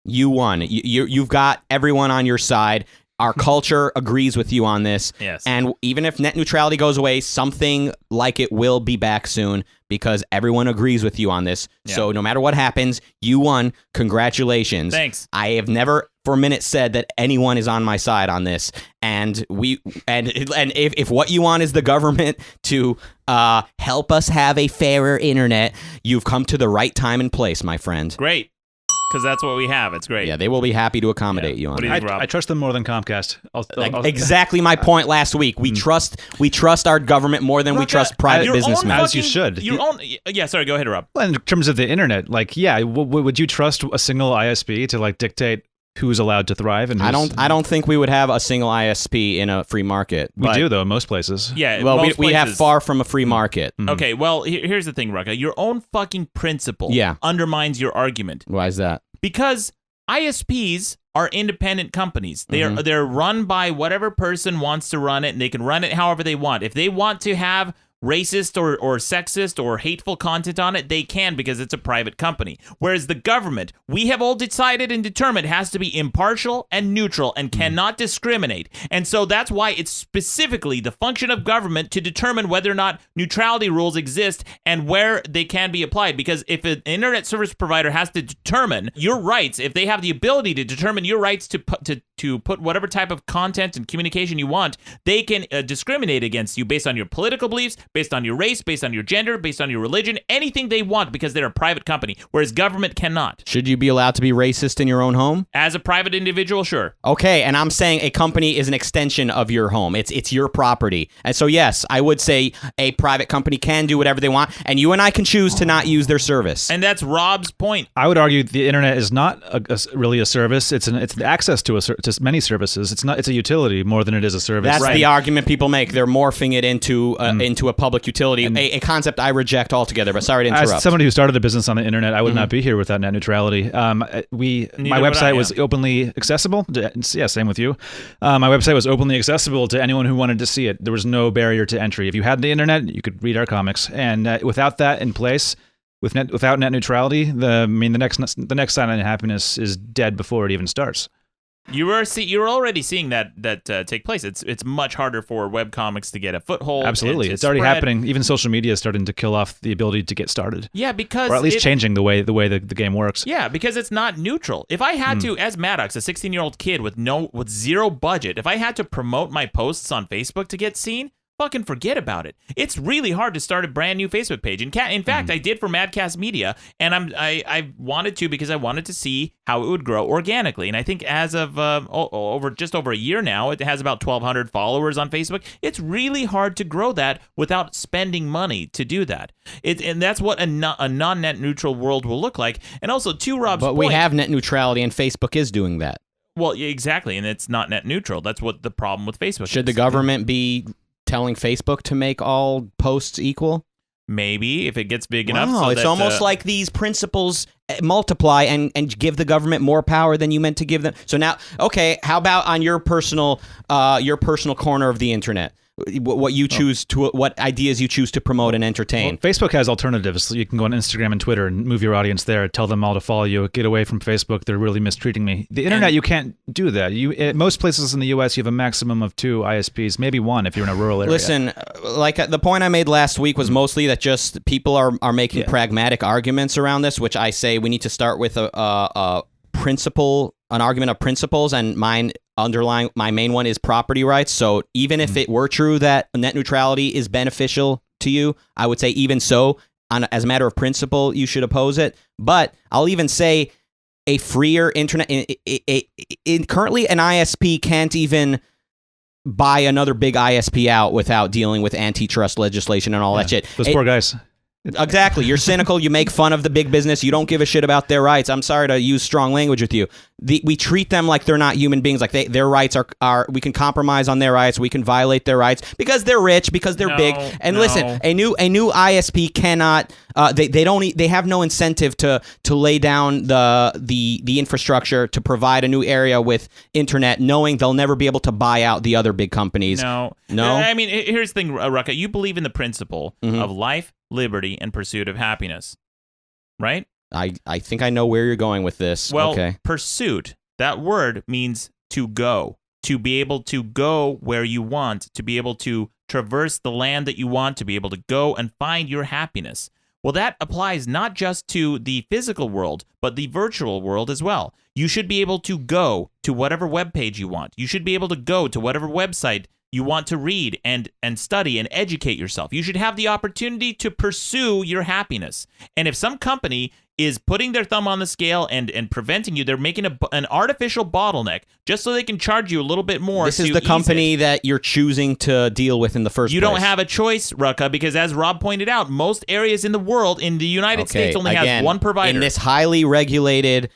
You won. You've got everyone on your side. Our culture agrees with you on this. Yes. And even if net neutrality goes away, something like it will be back soon because everyone agrees with you on this. Yeah. So no matter what happens, you won. Congratulations. Thanks. I have never for a minute said that anyone is on my side on this. And if what you want is the government to help us have a fairer internet, you've come to the right time and place, my friend. Great. Because that's what we have. It's great. Yeah, they will be happy to accommodate you on What do that. you think, Rob? I trust them more than Comcast. Exactly my point last week. We trust our government more than we trust private businessmen. As you should. Yeah, sorry, go ahead, Rob. Well, in terms of the internet, would you trust a single ISP to dictate who's allowed to thrive? And I don't think we would have a single ISP in a free market. We do, though, in most places. Yeah, well, most we have places. far from a free market. Okay, well, here's the thing, Rucka. Your own fucking principle undermines your argument. Why is that? Because ISPs are independent companies. They're run by whatever person wants to run it, and they can run it however they want. If they want to have racist or sexist or hateful content on it, they can because it's a private company. Whereas the government, we have all decided and determined, has to be impartial and neutral and cannot discriminate. And so that's why it's specifically the function of government to determine whether or not neutrality rules exist and where they can be applied. Because if an internet service provider has to determine your rights, if they have the ability to determine your rights to put whatever type of content and communication you want, they can discriminate against you based on your political beliefs, based on your race, based on your gender, based on your religion, anything they want because they're a private company, whereas government cannot. Should you be allowed to be racist in your own home? As a private individual, sure. Okay, and I'm saying a company is an extension of your home. It's your property. And so, yes, I would say a private company can do whatever they want, and you and I can choose to not use their service. And that's Rob's point. I would argue the internet is not really a service. It's the access to many services. It's a utility more than it is a service. That's the argument people make. They're morphing it into a public utility, a concept I reject altogether. But sorry to interrupt. As somebody who started a business on the internet, I would not be here without net neutrality. My website was openly accessible. Same with you. My website was openly accessible to anyone who wanted to see it. There was no barrier to entry. If you had the internet, you could read our comics. And without that in place, without net neutrality, the next Cyanide and Happiness is dead before it even starts. You're already seeing that take place. It's much harder for webcomics to get a foothold. Absolutely, it's already happening. Even social media is starting to kill off the ability to get started. Yeah, because or at least changing the way the game works. Yeah, because it's not neutral. If I had to, as Maddox, a 16-year-old kid with zero budget, if I had to promote my posts on Facebook to get seen, fucking forget about it. It's really hard to start a brand new Facebook page. In fact, I did for Madcast Media, and I wanted to because I wanted to see how it would grow organically. And I think as of just over a year now, it has about 1,200 followers on Facebook. It's really hard to grow that without spending money to do that. And that's what a non-net neutral world will look like. And also, to Rob's point, we have net neutrality, and Facebook is doing that. Well, yeah, exactly, and it's not net neutral. That's what the problem with Facebook is. Should the government be telling Facebook to make all posts equal? Maybe, if it gets big enough. Wow, So it's that, almost like these principles multiply and give the government more power than you meant to give them. So now, okay, how about on your personal corner of the internet? What you choose to, what ideas you choose to promote and entertain. Well, Facebook has alternatives. So you can go on Instagram and Twitter and move your audience there. Tell them all to follow you. Get away from Facebook. They're really mistreating me. The internet, you can't do that. At most places in the U.S., you have a maximum of 2 ISPs, maybe 1 if you're in a rural area. Listen, like the point I made last week was mostly that just people are making pragmatic arguments around this, which I say we need to start with a principle, an argument of principles, and my main one is property rights. So even if it were true that net neutrality is beneficial to you, I would say even so, as a matter of principle, you should oppose it. But I'll even say a freer internet. Currently, an ISP can't even buy another big ISP out without dealing with antitrust legislation and all that shit. Those poor guys. Exactly. You're cynical. You make fun of the big business. You don't give a shit about their rights. I'm sorry to use strong language with you. We treat them like they're not human beings. Like their rights are. We can compromise on their rights. We can violate their rights because they're rich, because they're big. And listen, a new ISP cannot. They have no incentive to lay down the infrastructure to provide a new area with internet, knowing they'll never be able to buy out the other big companies. No. I mean, here's the thing, Rucka. You believe in the principle of life, liberty, and pursuit of happiness, right? I think I know where you're going with this. Well, okay. Pursuit, that word means to go, to be able to go where you want, to be able to traverse the land that you want, to be able to go and find your happiness. Well, that applies not just to the physical world, but the virtual world as well. You should be able to go to whatever web page you want. You should be able to go to whatever website you want to read and study and educate yourself. You should have the opportunity to pursue your happiness. And if some company is putting their thumb on the scale and preventing you, they're making an artificial bottleneck just so they can charge you a little bit more. This is the company that you're choosing to deal with in the first place. You don't have a choice, Rucka, because as Rob pointed out, most areas in the world, in the United States, only has one provider. In this highly regulated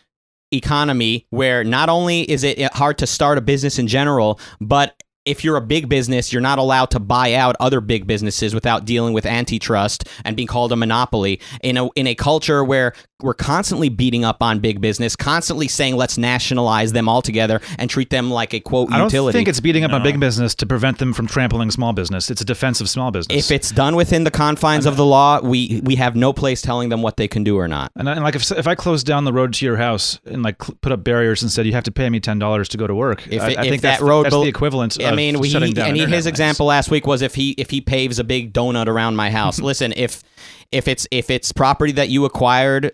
economy where not only is it hard to start a business in general, but if you're a big business, you're not allowed to buy out other big businesses without dealing with antitrust and being called a monopoly. In a culture where we're constantly beating up on big business, constantly saying let's nationalize them altogether and treat them like a quote utility. I don't think it's beating up on big business to prevent them from trampling small business. It's a defense of small business. If it's done within the confines of the law, we have no place telling them what they can do or not. And like if I closed down the road to your house and like put up barriers and said you have to pay me $10 to go to work, I think that's the equivalent. His example last week was if he paves a big donut around my house. Listen, if it's property that you acquired,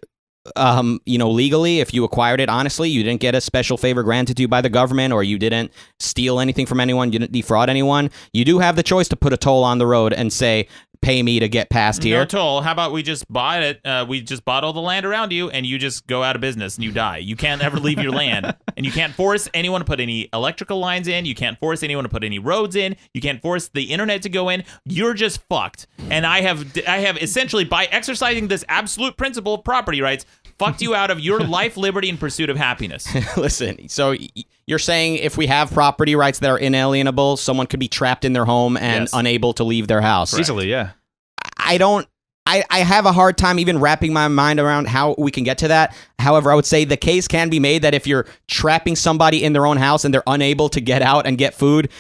legally, if you acquired it honestly, you didn't get a special favor granted to you by the government, or you didn't steal anything from anyone, you didn't defraud anyone, you do have the choice to put a toll on the road and say, pay me to get past here. No toll. How about we just buy it? We just bought all the land around you, and you just go out of business and you die. You can't ever leave your land, and you can't force anyone to put any electrical lines in. You can't force anyone to put any roads in. You can't force the internet to go in. You're just fucked. And I have essentially, by exercising this absolute principle of property rights, fucked you out of your life, liberty, and pursuit of happiness. Listen, so you're saying if we have property rights that are inalienable, someone could be trapped in their home and unable to leave their house. Easily, yeah. I have a hard time even wrapping my mind around how we can get to that. However, I would say the case can be made that if you're trapping somebody in their own house and they're unable to get out and get food,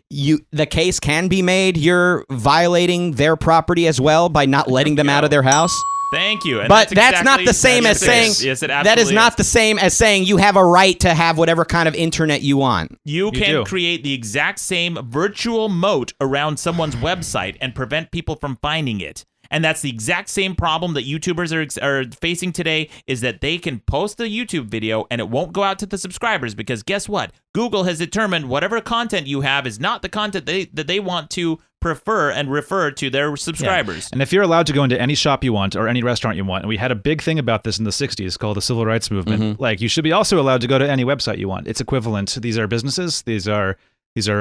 the case can be made you're violating their property as well by not letting them out of their house. Thank you. And but that's not the same as saying that is not the same as saying you have a right to have whatever kind of internet you want. You can create the exact same virtual moat around someone's website and prevent people from finding it. And that's the exact same problem that YouTubers are facing today, is that they can post a YouTube video and it won't go out to the subscribers because guess what? Google has determined whatever content you have is not the content that they want to prefer and refer to their subscribers. And if you're allowed to go into any shop you want or any restaurant you want, and we had a big thing about this in the 60s called the Civil Rights Movement, like you should be also allowed to go to any website you want. It's equivalent. These are businesses. These are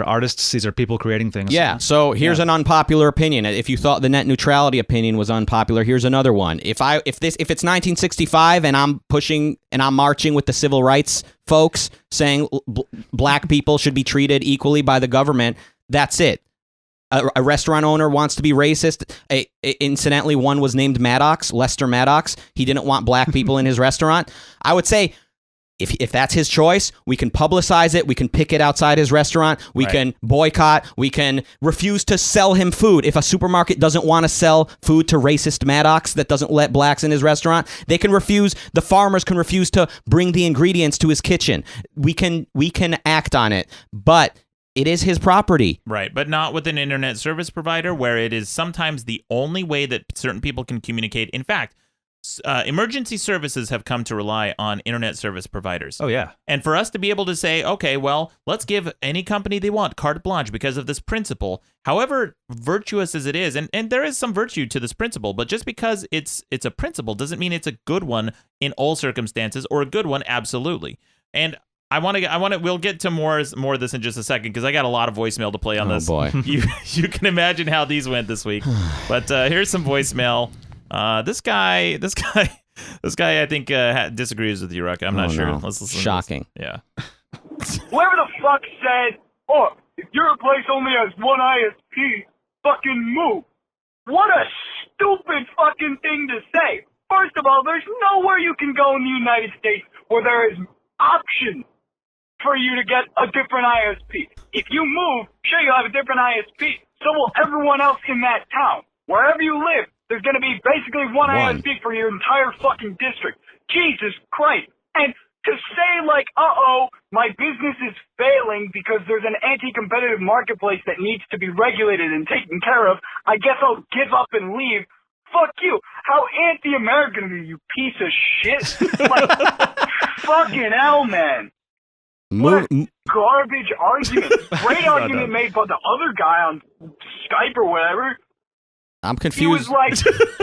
artists. These are people creating things. Yeah. So here's an unpopular opinion. If you thought the net neutrality opinion was unpopular, here's another one. If it's 1965 and I'm pushing and I'm marching with the civil rights folks saying black people should be treated equally by the government, that's it. A restaurant owner wants to be racist. Incidentally, one was named Maddox, Lester Maddox. He didn't want black people in his restaurant. I would say, if that's his choice, we can publicize it. We can pick it outside his restaurant. We can boycott. We can refuse to sell him food. If a supermarket doesn't want to sell food to racist Maddox that doesn't let blacks in his restaurant, they can refuse. The farmers can refuse to bring the ingredients to his kitchen. We can act on it, but it is his property. Right, but not with an internet service provider where it is sometimes the only way that certain people can communicate. In fact, emergency services have come to rely on internet service providers. Oh, yeah. And for us to be able to say, okay, well, let's give any company they want carte blanche because of this principle, however virtuous as it is, and there is some virtue to this principle, but just because it's a principle doesn't mean it's a good one in all circumstances or a good one absolutely. And we'll get to more of this in just a second because I got a lot of voicemail to play on this. Oh boy. You can imagine how these went this week. But here's some voicemail. This guy I think disagrees with you, Ruck. I'm not sure. No. Let's listen. Shocking. To this. Yeah. Whoever the fuck said, oh, if your place only has one ISP, fucking move. What a stupid fucking thing to say. First of all, there's nowhere you can go in the United States where there is option for you to get a different ISP. If you move, sure, you'll have a different ISP. So will everyone else in that town. Wherever you live, there's going to be basically one ISP for your entire fucking district. Jesus Christ. And to say like, my business is failing because there's an anti-competitive marketplace that needs to be regulated and taken care of, I guess I'll give up and leave. Fuck you. How anti-American are you, piece of shit? Like, fucking hell, man. What a garbage argument. Great argument made by the other guy on Skype or whatever. I'm He confused. was like,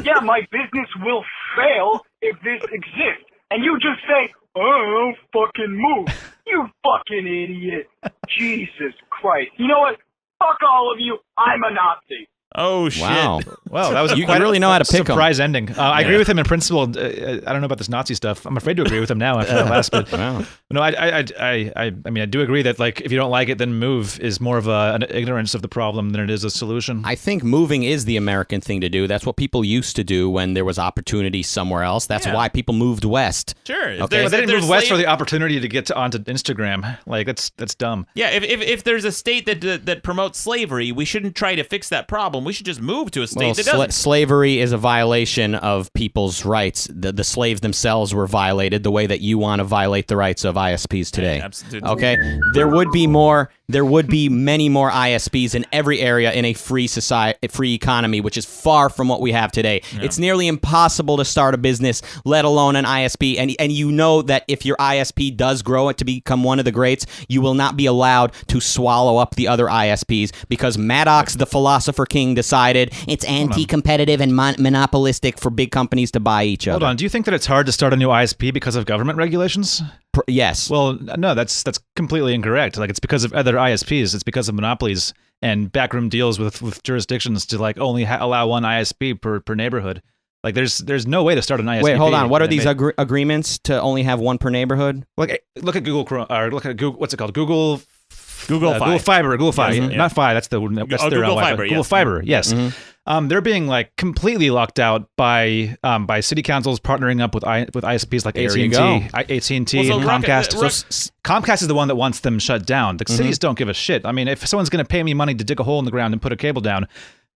yeah, my business will fail if this exists. And you just say, oh, fucking move. You fucking idiot. Jesus Christ. You know what? Fuck all of you. I'm a Nazi. Oh, shit. Wow. Well, that was You really know how to pick 'em. surprise ending. I agree with him in principle. I don't know about this Nazi stuff. I'm afraid to agree with him now after that last bit. Wow. No, I mean, I do agree that like if you don't like it, then move is more of an ignorance of the problem than it is a solution. I think moving is the American thing to do. That's what people used to do when there was opportunity somewhere else. That's why people moved west. Sure. Okay. But they didn't move west for the opportunity to get onto Instagram. Like that's dumb. Yeah, if there's a state that promotes slavery, we shouldn't try to fix that problem. We should just move to a state that doesn't. Slavery is a violation of people's rights. The slaves themselves were violated the way that you want to violate the rights of ISPs today. Yeah, absolutely. Okay? There would be many more ISPs in every area in a free society, free economy, which is far from what we have today. Yeah. It's nearly impossible to start a business, let alone an ISP. And you know that if your ISP does grow it to become one of the greats, you will not be allowed to swallow up the other ISPs because Maddox, the philosopher king, decided it's anti-competitive and monopolistic for big companies to buy each other. Hold on. Do you think that it's hard to start a new ISP because of government regulations? Yes. Well, no, that's completely incorrect. Like it's because of other ISPs. It's because of monopolies and backroom deals with jurisdictions to like only allow one ISP per neighborhood. Like there's no way to start an ISP. Wait, hold on. What are these agreements to only have one per neighborhood? Like look at Google Chrome or look at Google. What's it called? Google Fiber. Google Fiber. Yeah. Not Fi. That's their Google Fiber. Google Fiber. Yes. Mm-hmm. They're being like completely locked out by city councils partnering up with ISPs like AT&T and Comcast. Comcast is the one that wants them shut down. The cities don't give a shit. I mean, if someone's going to pay me money to dig a hole in the ground and put a cable down,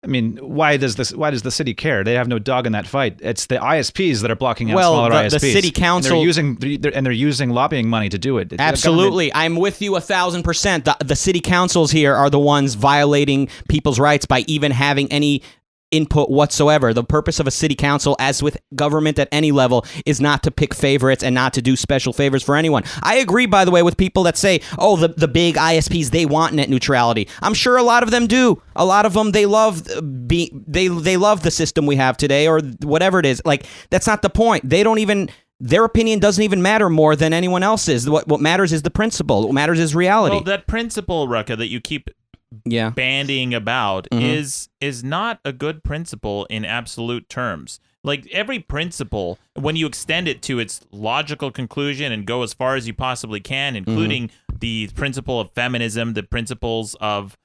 I mean, why does the city care? They have no dog in that fight. It's the ISPs that are blocking out smaller ISPs. The city council, and they're using lobbying money to do it. Absolutely, I'm with you 1,000%. The city councils here are the ones violating people's rights by even having any input whatsoever. The purpose of a city council, as with government at any level, is not to pick favorites and not to do special favors for anyone. I agree, by the way, with people that say, oh, the big ISPs, they want net neutrality. I'm sure a lot of them do. A lot of them, they love they love the system we have today, or whatever it is. Like, that's not the point. They don't even... Their opinion doesn't even matter more than anyone else's. What matters is the principle. What matters is reality. Well, that principle, Rucka, that you keep bandying about is not a good principle in absolute terms. Like, every principle, when you extend it to its logical conclusion and go as far as you possibly can, including the principle of feminism, the principles of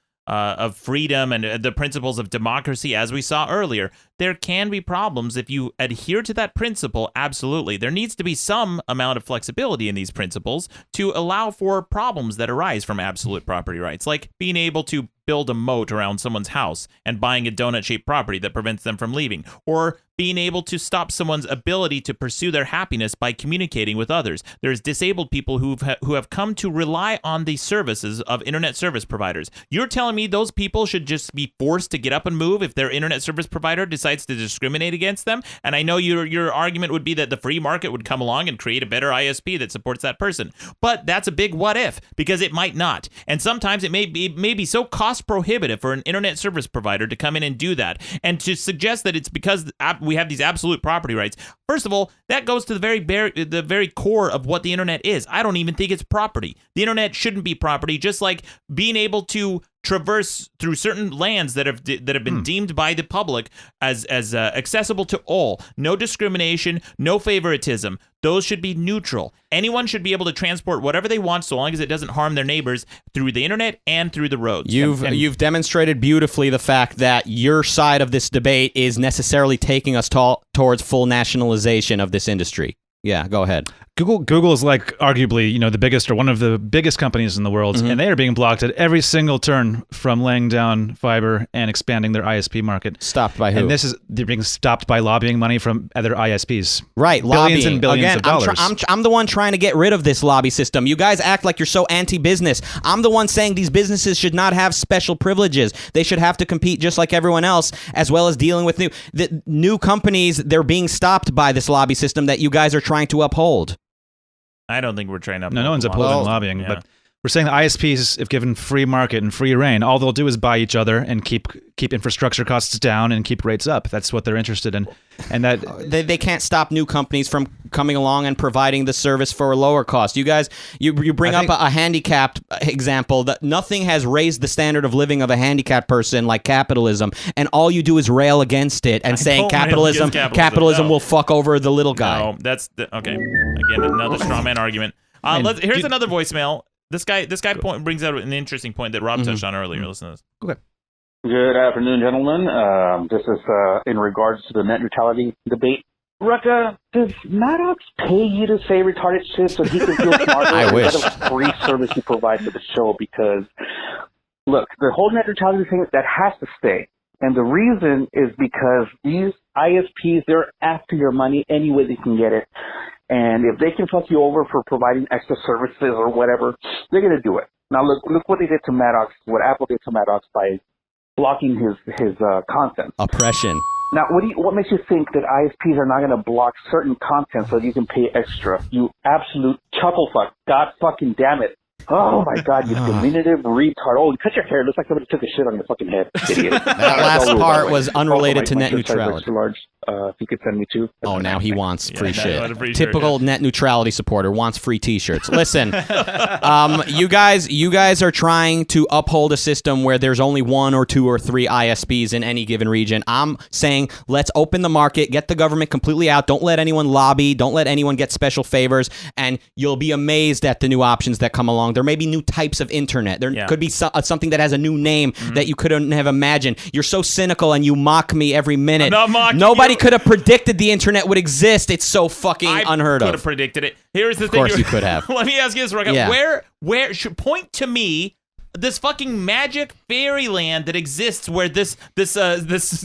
freedom, and the principles of democracy, as we saw earlier, there can be problems if you adhere to that principle. Absolutely. There needs to be some amount of flexibility in these principles to allow for problems that arise from absolute property rights, like being able to build a moat around someone's house and buying a donut-shaped property that prevents them from leaving, or being able to stop someone's ability to pursue their happiness by communicating with others. There's disabled people who have come to rely on the services of internet service providers. You're telling me those people should just be forced to get up and move if their internet service provider decides to discriminate against them? And I know your argument would be that the free market would come along and create a better ISP that supports that person. But that's a big what if, because it might not. And sometimes it may be so cost prohibitive for an internet service provider to come in and do that. And to suggest that it's because we have these absolute property rights, first of all, that goes to the very core of what the internet is. I don't even think it's property. The internet shouldn't be property, just like being able to traverse through certain lands that have been deemed by the public as accessible to all. No discrimination, no favoritism. Those should be neutral. Anyone should be able to transport whatever they want, so long as it doesn't harm their neighbors, through the internet and through the roads. You've demonstrated beautifully the fact that your side of this debate is necessarily taking us towards full nationalization of this industry. Yeah, go ahead. Google is like arguably, the biggest or one of the biggest companies in the world, and they are being blocked at every single turn from laying down fiber and expanding their ISP market. Stopped by who? And they're being stopped by lobbying money from other ISPs. Right, billions lobbying. And billions of dollars. I'm the one trying to get rid of this lobby system. You guys act like you're so anti-business. I'm the one saying these businesses should not have special privileges. They should have to compete just like everyone else, as well as dealing with new companies. They're being stopped by this lobby system that you guys are trying to uphold. I don't think we're trying to. No one's opposing lobbying, but we're saying the ISPs, if given free market and free reign, all they'll do is buy each other and keep infrastructure costs down and keep rates up. That's what they're interested in, and that they can't stop new companies from coming along and providing the service for a lower cost. You guys, you bring up a handicapped example that nothing has raised the standard of living of a handicapped person like capitalism, and all you do is rail against it and saying capitalism will fuck over the little guy. No, okay. Again, another straw man argument. Here's another voicemail. This guy brings out an interesting point that Rob touched on earlier. Listen to this. Okay. Good afternoon, gentlemen. This is in regards to the net neutrality debate. Rucka, does Maddox pay you to say retarded shit so he can feel smarter? I wish. What a free service you provide for the show, because, look, the whole net neutrality thing, that has to stay. And the reason is because these ISPs, they're after your money any way they can get it. And if they can fuck you over for providing extra services or whatever, they're going to do it. Now, look what they did to Maddox, what Apple did to Maddox by blocking his content. Oppression. Now, what makes you think that ISPs are not going to block certain content so that you can pay extra? You absolute chuckle fuck. God fucking damn it. Oh my God, you diminutive retard. Oh, you cut your hair. It looks like somebody took a shit on your fucking head. Idiot. That last part was unrelated to net neutrality. If you could send me two. Oh, now he wants free shit. Free Typical net neutrality supporter wants free T-shirts. Listen, you guys are trying to uphold a system where there's only 1 or 2 or 3 ISPs in any given region. I'm saying let's open the market, get the government completely out. Don't let anyone lobby. Don't let anyone get special favors, and you'll be amazed at the new options that come along. There may be new types of internet. There could be something that has a new name that you couldn't have imagined. You're so cynical and you mock me every minute. I'm not mocking Nobody you. could have predicted the internet would exist. It's so fucking unheard of. I could have predicted it. Here's the thing. Of course you could have. Let me ask you this, Rocket. Yeah. Where should point to me this fucking magic fairyland that exists where this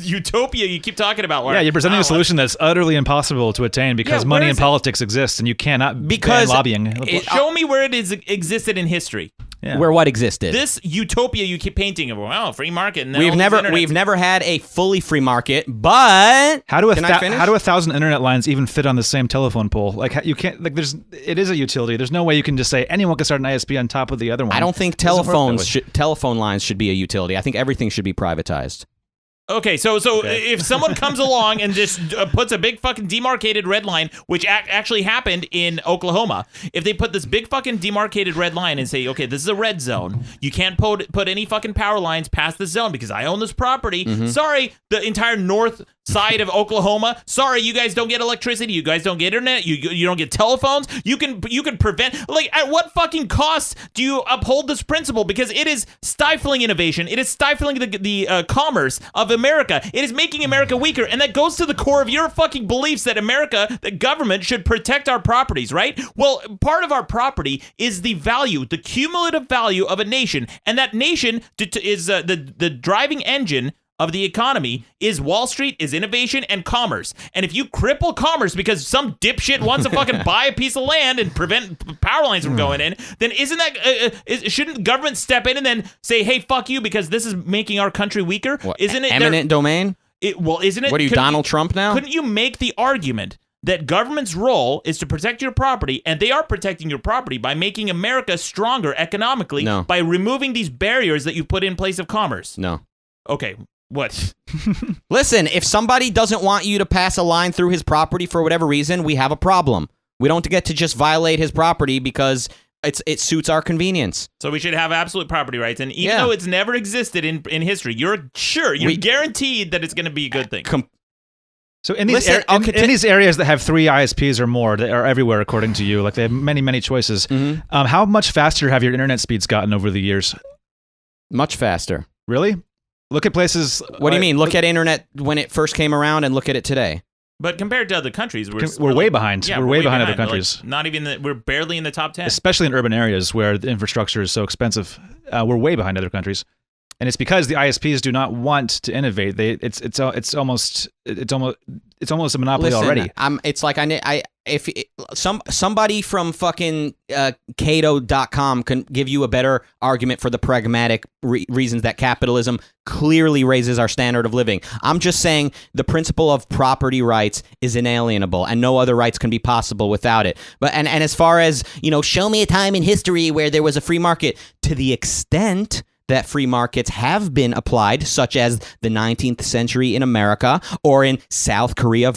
utopia you keep talking about. Yeah, you're presenting a solution that's utterly impossible to attain because money and politics exist, and you cannot ban lobbying. Show me where it is existed in history. where what existed. This utopia you keep painting of, well, free market. And then We've never had a fully free market, but how do 1,000 internet lines even fit on the same telephone pole? Like you can't it is a utility. There's no way you can just say anyone can start an ISP on top of the other one. I don't think telephone lines should be a utility. I think everything should be privatized. Okay, so if someone comes along and just puts a big fucking demarcated red line, which actually happened in Oklahoma, if they put this big fucking demarcated red line and say, okay, this is a red zone, you can't put any fucking power lines past this zone because I own this property. Sorry, the entire north side of Oklahoma. Sorry, you guys don't get electricity. You guys don't get internet. You don't get telephones. You can prevent. Like, at what fucking cost do you uphold this principle? Because it is stifling innovation. It is stifling the commerce of America. It is making America weaker, and that goes to the core of your fucking beliefs that the government should protect our properties, right? Well, part of our property is the value, the cumulative value of a nation, and that nation is the driving engine of the economy is Wall Street, is innovation, and commerce. And if you cripple commerce because some dipshit wants to fucking buy a piece of land and prevent power lines from going in, then shouldn't government step in and then say, hey, fuck you, because this is making our country weaker? Isn't it eminent domain? Isn't it? What are you, Donald Trump now? Couldn't you make the argument that government's role is to protect your property, and they are protecting your property by making America stronger economically by removing these barriers that you put in place of commerce? No. Okay. What? Listen, if somebody doesn't want you to pass a line through his property for whatever reason, we have a problem. We don't get to just violate his property because it suits our convenience. So we should have absolute property rights. And even though it's never existed in history, you're guaranteed that it's going to be a good thing. So in these in these areas that have 3 ISPs or more, that are everywhere according to you, like they have many, many choices, how much faster have your internet speeds gotten over the years? Much faster. Really? Look at places. What do you mean? Look at internet when it first came around and look at it today. But compared to other countries, we're way behind. Yeah, we're way behind other countries. Like, we're barely in the top 10. Especially in urban areas where the infrastructure is so expensive. We're way behind other countries. And it's because the ISPs do not want to innovate. It's almost a monopoly already. It's like if somebody from fucking Cato.com can give you a better argument for the pragmatic reasons that capitalism clearly raises our standard of living. I'm just saying the principle of property rights is inalienable, and no other rights can be possible without it. But and as far as, show me a time in history where there was a free market, to the extent that free markets have been applied, such as the 19th century in America, or in South Korea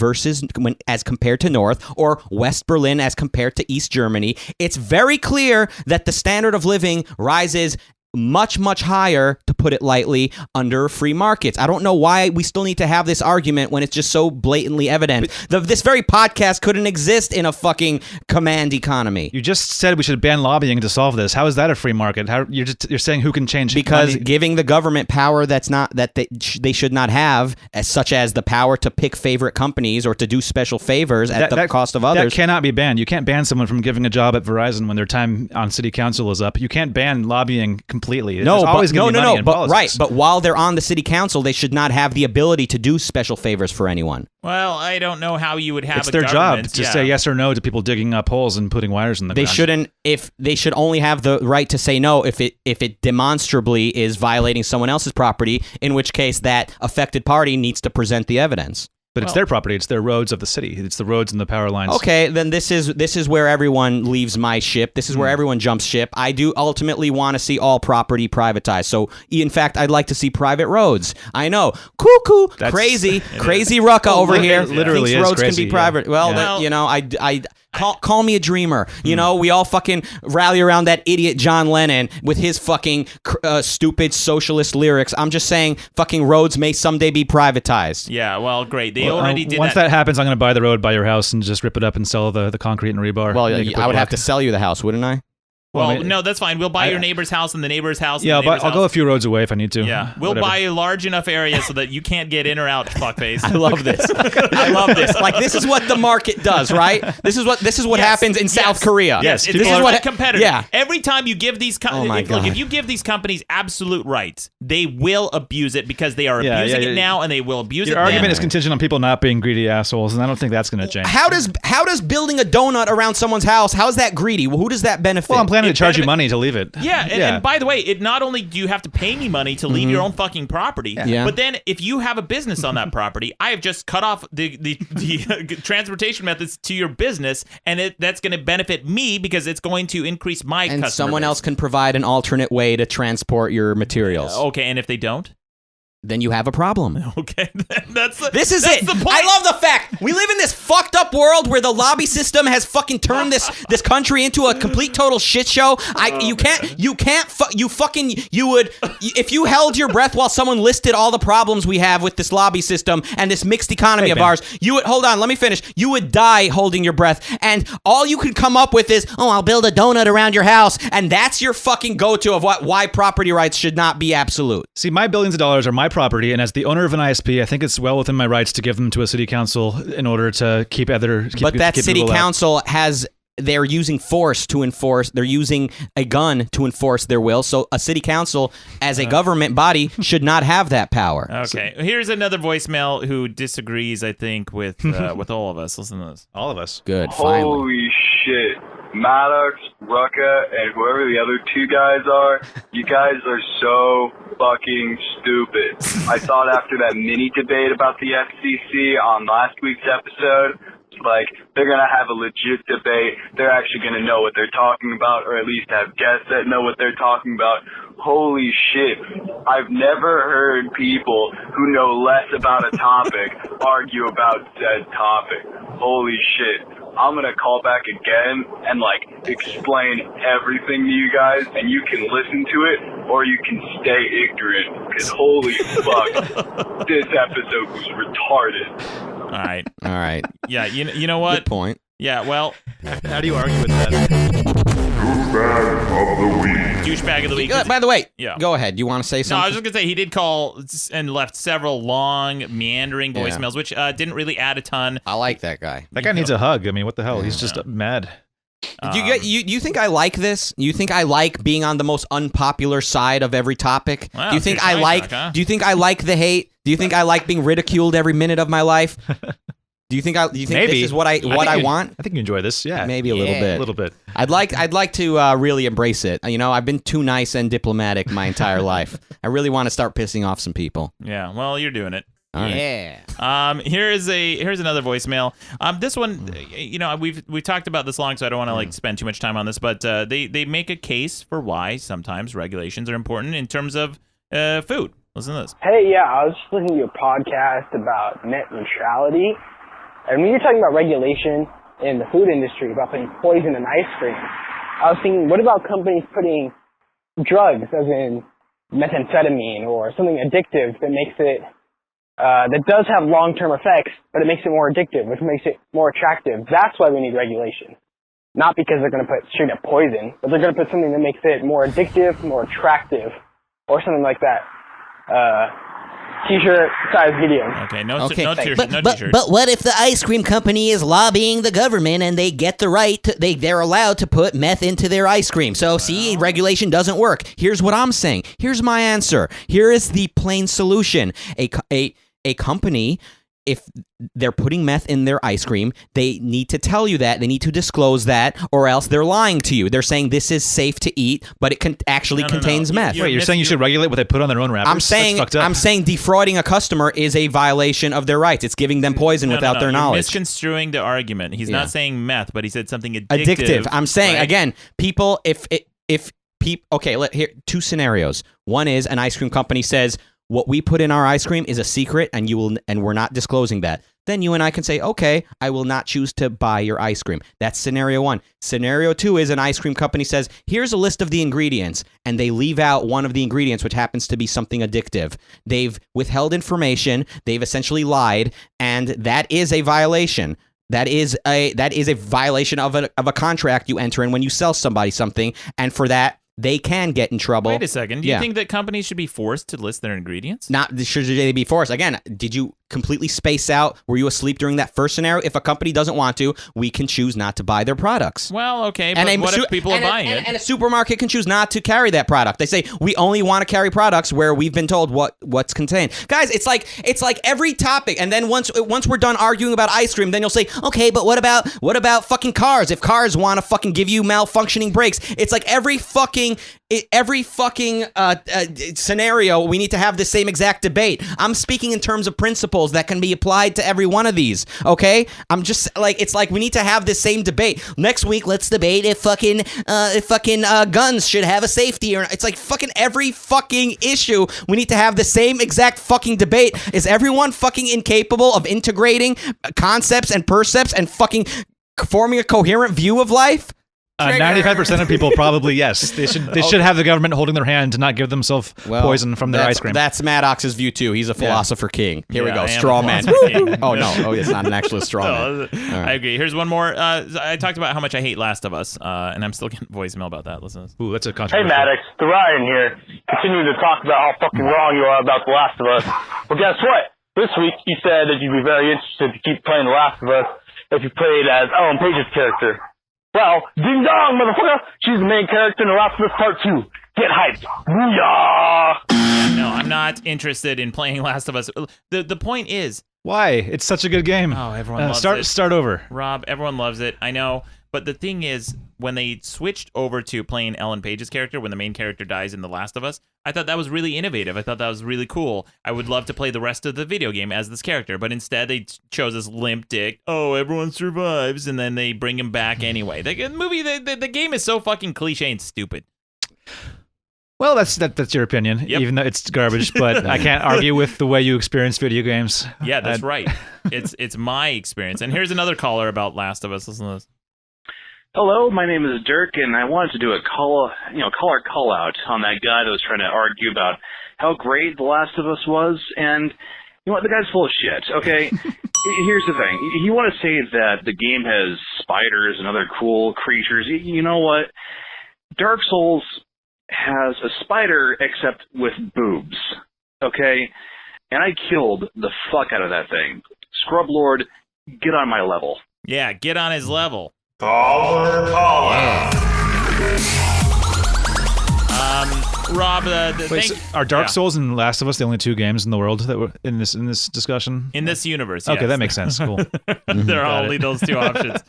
as compared to North, or West Berlin as compared to East Germany, it's very clear that the standard of living rises much, much higher, to put it lightly, under free markets. I don't know why we still need to have this argument when it's just so blatantly evident. This very podcast couldn't exist in a fucking command economy. You just said we should ban lobbying to solve this. How is that a free market? You're saying who can change? Because money? Giving the government power that they should not have, such as the power to pick favorite companies or to do special favors at the cost of others. That cannot be banned. You can't ban someone from giving a job at Verizon when their time on city council is up. You can't ban lobbying completely. But while they're on the city council, they should not have the ability to do special favors for anyone. Well, I don't know how you would have it's their job to say yes or no to people digging up holes and putting wires in the ground. They should only have the right to say no if it demonstrably is violating someone else's property, in which case that affected party needs to present the evidence. But it's their property. It's their roads of the city. It's the roads and the power lines. Okay, then this is where everyone leaves my ship. This is where everyone jumps ship. I do ultimately want to see all property privatized. So, in fact, I'd like to see private roads. I know, cuckoo, crazy rucka over here. Literally, thinks roads crazy, can be private. Well, call me a dreamer. We all fucking rally around that idiot John Lennon with his fucking stupid socialist lyrics. I'm just saying, fucking roads may someday be privatized. Yeah, well, great. They already did. Once that happens, I'm going to buy the road by your house and just rip it up and sell the concrete and rebar. Well, I would have to sell you the house, wouldn't I? Well, no, that's fine. We'll buy your neighbor's house and the neighbor's house. Yeah, but I'll go a few roads away if I need to. Yeah, we'll buy a large enough area so that you can't get in or out, fuckface. I love this. Like, this is what the market does, right? This is what happens in South Korea. Yes, this is what competitive. Yeah. Every time you give these if you give these companies absolute rights, they will abuse it because they are abusing it now, and they will abuse it. Your argument is contingent on people not being greedy assholes, and I don't think that's going to change. How does building a donut around someone's house? How is that greedy? Well, who does that benefit? Well, I'm planning only charge you money to leave it. Yeah, and by the way, it not only do you have to pay me money to leave your own fucking property, but then if you have a business on that property, I have just cut off the transportation methods to your business, and that's going to benefit me because it's going to increase my customer someone base. else can provide an alternate way to transport your materials. Okay, and if they don't? Then you have a problem. Okay, that's the point. I love the fact we live in this fucked up world where the lobby system has fucking turned this country into a complete total shit show. You would if you held your breath while someone listed all the problems we have with this lobby system and this mixed economy of ours. You would hold on, let me finish. You would die holding your breath, and all you could come up with is, I'll build a donut around your house, and that's your fucking go-to of why property rights should not be absolute. See, my billions of dollars are my property, and as the owner of an ISP, I think it's well within my rights to give them to a city council in order to keep But that city council they're using force to enforce. They're using a gun to enforce their will. So a city council, as a government body, should not have that power. Okay, here's another voicemail who disagrees, I think, with all of us. Listen to this. All of us. Good. Finally. Holy shit. Maddox, Rucka, and whoever the other two guys are, you guys are so fucking stupid. I thought after that mini debate about the FCC on last week's episode, like, they're going to have a legit debate. They're actually going to know what they're talking about, or at least have guests that know what they're talking about. Holy shit. I've never heard people who know less about a topic argue about said topic. Holy shit. I'm going to call back again and, explain everything to you guys, and you can listen to it, or you can stay ignorant, because holy fuck, this episode was retarded. All right. Yeah, you know what? Good point. Yeah, well... How do you argue with that? Douchebag of the week. By the way, Yeah. Go ahead. You want to say something? No, I was just going to say, he did call and left several long, meandering voicemails, which didn't really add a ton. I like that guy. That guy needs a hug. I mean, what the hell? He's just mad. You think I like this? You think I like being on the most unpopular side of every topic? Wow, do you think you're I shy like? talk, huh? Do you think I like the hate? Do you think I like being ridiculed every minute of my life? Do you think Maybe. this is what I want? I think you enjoy this. Yeah, Maybe a little bit. A little bit. I'd like to really embrace it. You know, I've been too nice and diplomatic my entire life. I really want to start pissing off some people. Yeah, well, you're doing it. All right. Yeah. Here's another voicemail. This one, we've talked about this long, so I don't want to spend too much time on this, but they make a case for why sometimes regulations are important in terms of food. Listen to this. Hey, yeah, I was just listening to your podcast about net neutrality, and when you're talking about regulation in the food industry, about putting poison in ice cream, I was thinking, what about companies putting drugs, as in methamphetamine or something addictive that makes it that does have long-term effects, but it makes it more addictive, which makes it more attractive. That's why we need regulation. Not because they're going to put straight up poison, but they're going to put something that makes it more addictive, more attractive, or something like that. T-shirt size medium. Okay, no t-shirt. But what if the ice cream company is lobbying the government and they get the right to, they're allowed to put meth into their ice cream? So see, regulation doesn't work. Here's what I'm saying. Here's my answer. Here is the plain solution. A company, if they're putting meth in their ice cream, they need to tell you that. They need to disclose that, or else they're lying to you. They're saying this is safe to eat, but it contains meth. Wait, you're saying you should regulate what they put on their own wrappers? That's fucked up. I'm saying defrauding a customer is a violation of their rights. It's giving them poison without their knowledge. You're misconstruing the argument. He's not saying meth, but he said something addictive. I'm saying, again, people, here, two scenarios. One is an ice cream company says, what we put in our ice cream is a secret, and we're not disclosing that. Then you and I can say, okay, I will not choose to buy your ice cream. That's scenario one. Scenario two is an ice cream company says, here's a list of the ingredients, and they leave out one of the ingredients, which happens to be something addictive. They've withheld information. They've essentially lied, and that is a violation. That is a violation of a contract you enter in when you sell somebody something, and for that, they can get in trouble. Wait a second. Do you think that companies should be forced to list their ingredients? Not should they be forced. Again, completely space out? Were you asleep during that first scenario? If a company doesn't want to, we can choose not to buy their products. Well, okay, but what if people are buying it? And a supermarket can choose not to carry that product. They say, we only want to carry products where we've been told what's contained. Guys, it's like every topic, and then once we're done arguing about ice cream, then you'll say, okay, but what about fucking cars? If cars want to fucking give you malfunctioning brakes, it's like every fucking scenario, we need to have the same exact debate. I'm speaking in terms of principles that can be applied to every one of these, okay? I'm just like, it's like we need to have the same debate. Next week, let's debate if fucking guns should have a safety or not. It's like fucking every fucking issue, we need to have the same exact fucking debate. Is everyone fucking incapable of integrating concepts and percepts and fucking forming a coherent view of life? 95% of people probably yes. They should have the government holding their hand to not give themselves poison from their ice cream. That's Maddox's view too. He's a philosopher king. Here we go. I am Straw a man. philosopher king. Oh no. Oh, it's not an actual straw man. I agree. Here's one more. I talked about how much I hate Last of Us, and I'm still getting voicemail about that. Listen to this. Ooh, that's a Hey controversial. Maddox, the Ryan here. Continuing to talk about how fucking wrong you are about The Last of Us. Well, guess what? This week you said that you'd be very interested to keep playing The Last of Us if you played as Ellen Page's character. Well, ding dong, motherfucker! She's the main character in The Last of Us Part 2. Get hyped. Booyah! No, I'm not interested in playing Last of Us. The point is... Why? It's such a good game. Oh, everyone loves it. Start over. Rob, everyone loves it. I know. But the thing is, when they switched over to playing Ellen Page's character, when the main character dies in The Last of Us, I thought that was really innovative. I thought that was really cool. I would love to play the rest of the video game as this character, but instead they chose this limp dick. Oh, everyone survives, and then they bring him back anyway. The game is so fucking cliche and stupid. Well, that's your opinion, even though it's garbage. But I can't argue with the way you experience video games. Yeah, that's right. It's my experience. And here's another caller about Last of Us. Listen to this. Hello, my name is Dirk, and I wanted to do a caller call out on that guy that was trying to argue about how great The Last of Us was, and you know what, the guy's full of shit, okay? Here's the thing. You want to say that the game has spiders and other cool creatures. You know what? Dark Souls has a spider except with boobs, okay? And I killed the fuck out of that thing. Scrub Lord, get on my level. Yeah, get on his level. Caller. Rob, are Dark Souls and Last of Us the only two games in the world that were in this discussion? In this universe, okay, yes. that makes sense. Cool. There are only those two options.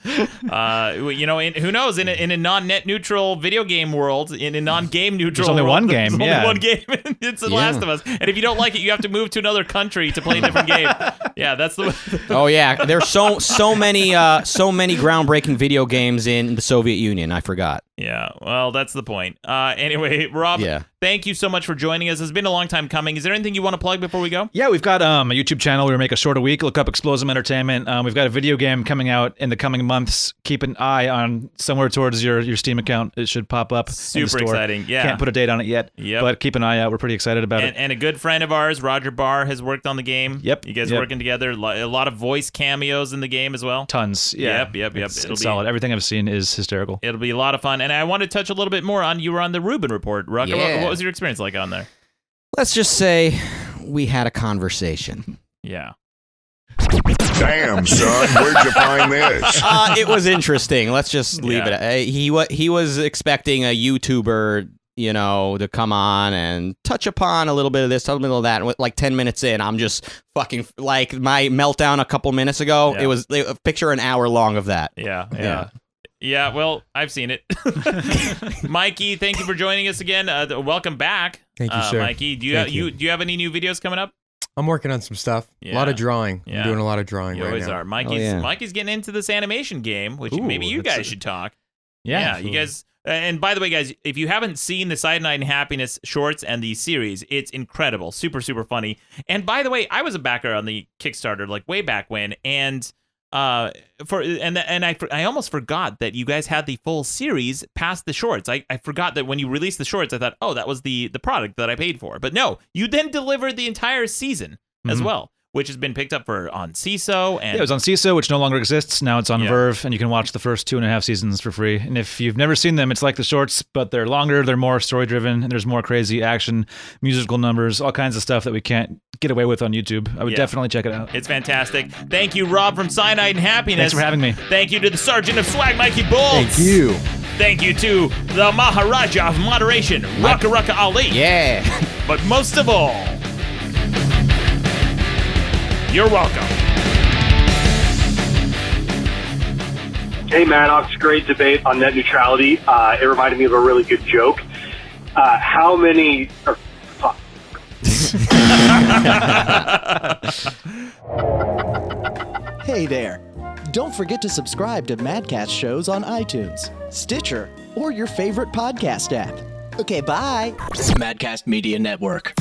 Who knows? In a non-net neutral video game world, in a non-game neutral, there's only world, one game. There's Yeah, only one game. It's The Last of Us, and if you don't like it, you have to move to another country to play a different game. Yeah, that's the. Oh yeah, there's so many groundbreaking video games in the Soviet Union. I forgot. Yeah, well, that's the point. Anyway, Rob, thank you so much for joining us. It's been a long time coming. Is there anything you want to plug before we go? Yeah, we've got a YouTube channel. We make a short a week. Look up Explosive Entertainment. We've got a video game coming out in the coming months. Keep an eye on somewhere towards your Steam account. It should pop up. Super in the store. exciting. Yeah, can't put a date on it yet. Yep. But keep an eye out. We're pretty excited about it. And a good friend of ours, Roger Barr, has worked on the game. Yep. You guys working together. A lot of voice cameos in the game as well. Tons. Yeah. Yep. It's solid. Everything I've seen is hysterical. It'll be a lot of fun. And I want to touch a little bit more on, you were on the Rubin Report. Ruck, what was your experience like on there? Let's just say we had a conversation. Yeah. Damn, son, where'd you find this? It was interesting. Let's just leave it. He was expecting a YouTuber, to come on and touch upon a little bit of this, a little bit of that. And with like 10 minutes in, I'm just fucking like my meltdown a couple minutes ago. Yeah. Picture an hour long of that. Yeah, well, I've seen it. Mikey, thank you for joining us again. Welcome back. Thank you, sir. Mikey, do you have any new videos coming up? I'm working on some stuff. A lot of drawing. Yeah. I'm doing a lot of drawing You right always now. are. Mikey's getting into this animation game, which maybe you guys should talk. Yeah, you guys. And by the way, guys, if you haven't seen the Cyanide and Happiness shorts and the series, it's incredible, super, super funny. And by the way, I was a backer on the Kickstarter like way back when, and I almost forgot that you guys had the full series past the shorts. I forgot that when you released the shorts, I thought, oh, that was the product that I paid for. But no, you then delivered the entire season as well. which has been picked up on CISO. And it was on CISO, which no longer exists. Now it's on Yeah. Verve, and you can watch the first 2.5 seasons for free. And if you've never seen them, it's like the shorts, but they're longer, they're more story-driven, and there's more crazy action, musical numbers, all kinds of stuff that we can't get away with on YouTube. I would Yeah. definitely check it out. It's fantastic. Thank you, Rob from Cyanide and Happiness. Thanks for having me. Thank you to the Sergeant of Swag, Mikey Bolts. Thank you. Thank you to the Maharaja of Moderation, Rucka Rucka Ali. Yeah. But most of all, you're welcome. Hey, Maddox, great debate on net neutrality. It reminded me of a really good joke. How many... fuck. Hey there. Don't forget to subscribe to Madcast shows on iTunes, Stitcher, or your favorite podcast app. Okay, bye. Madcast Media Network.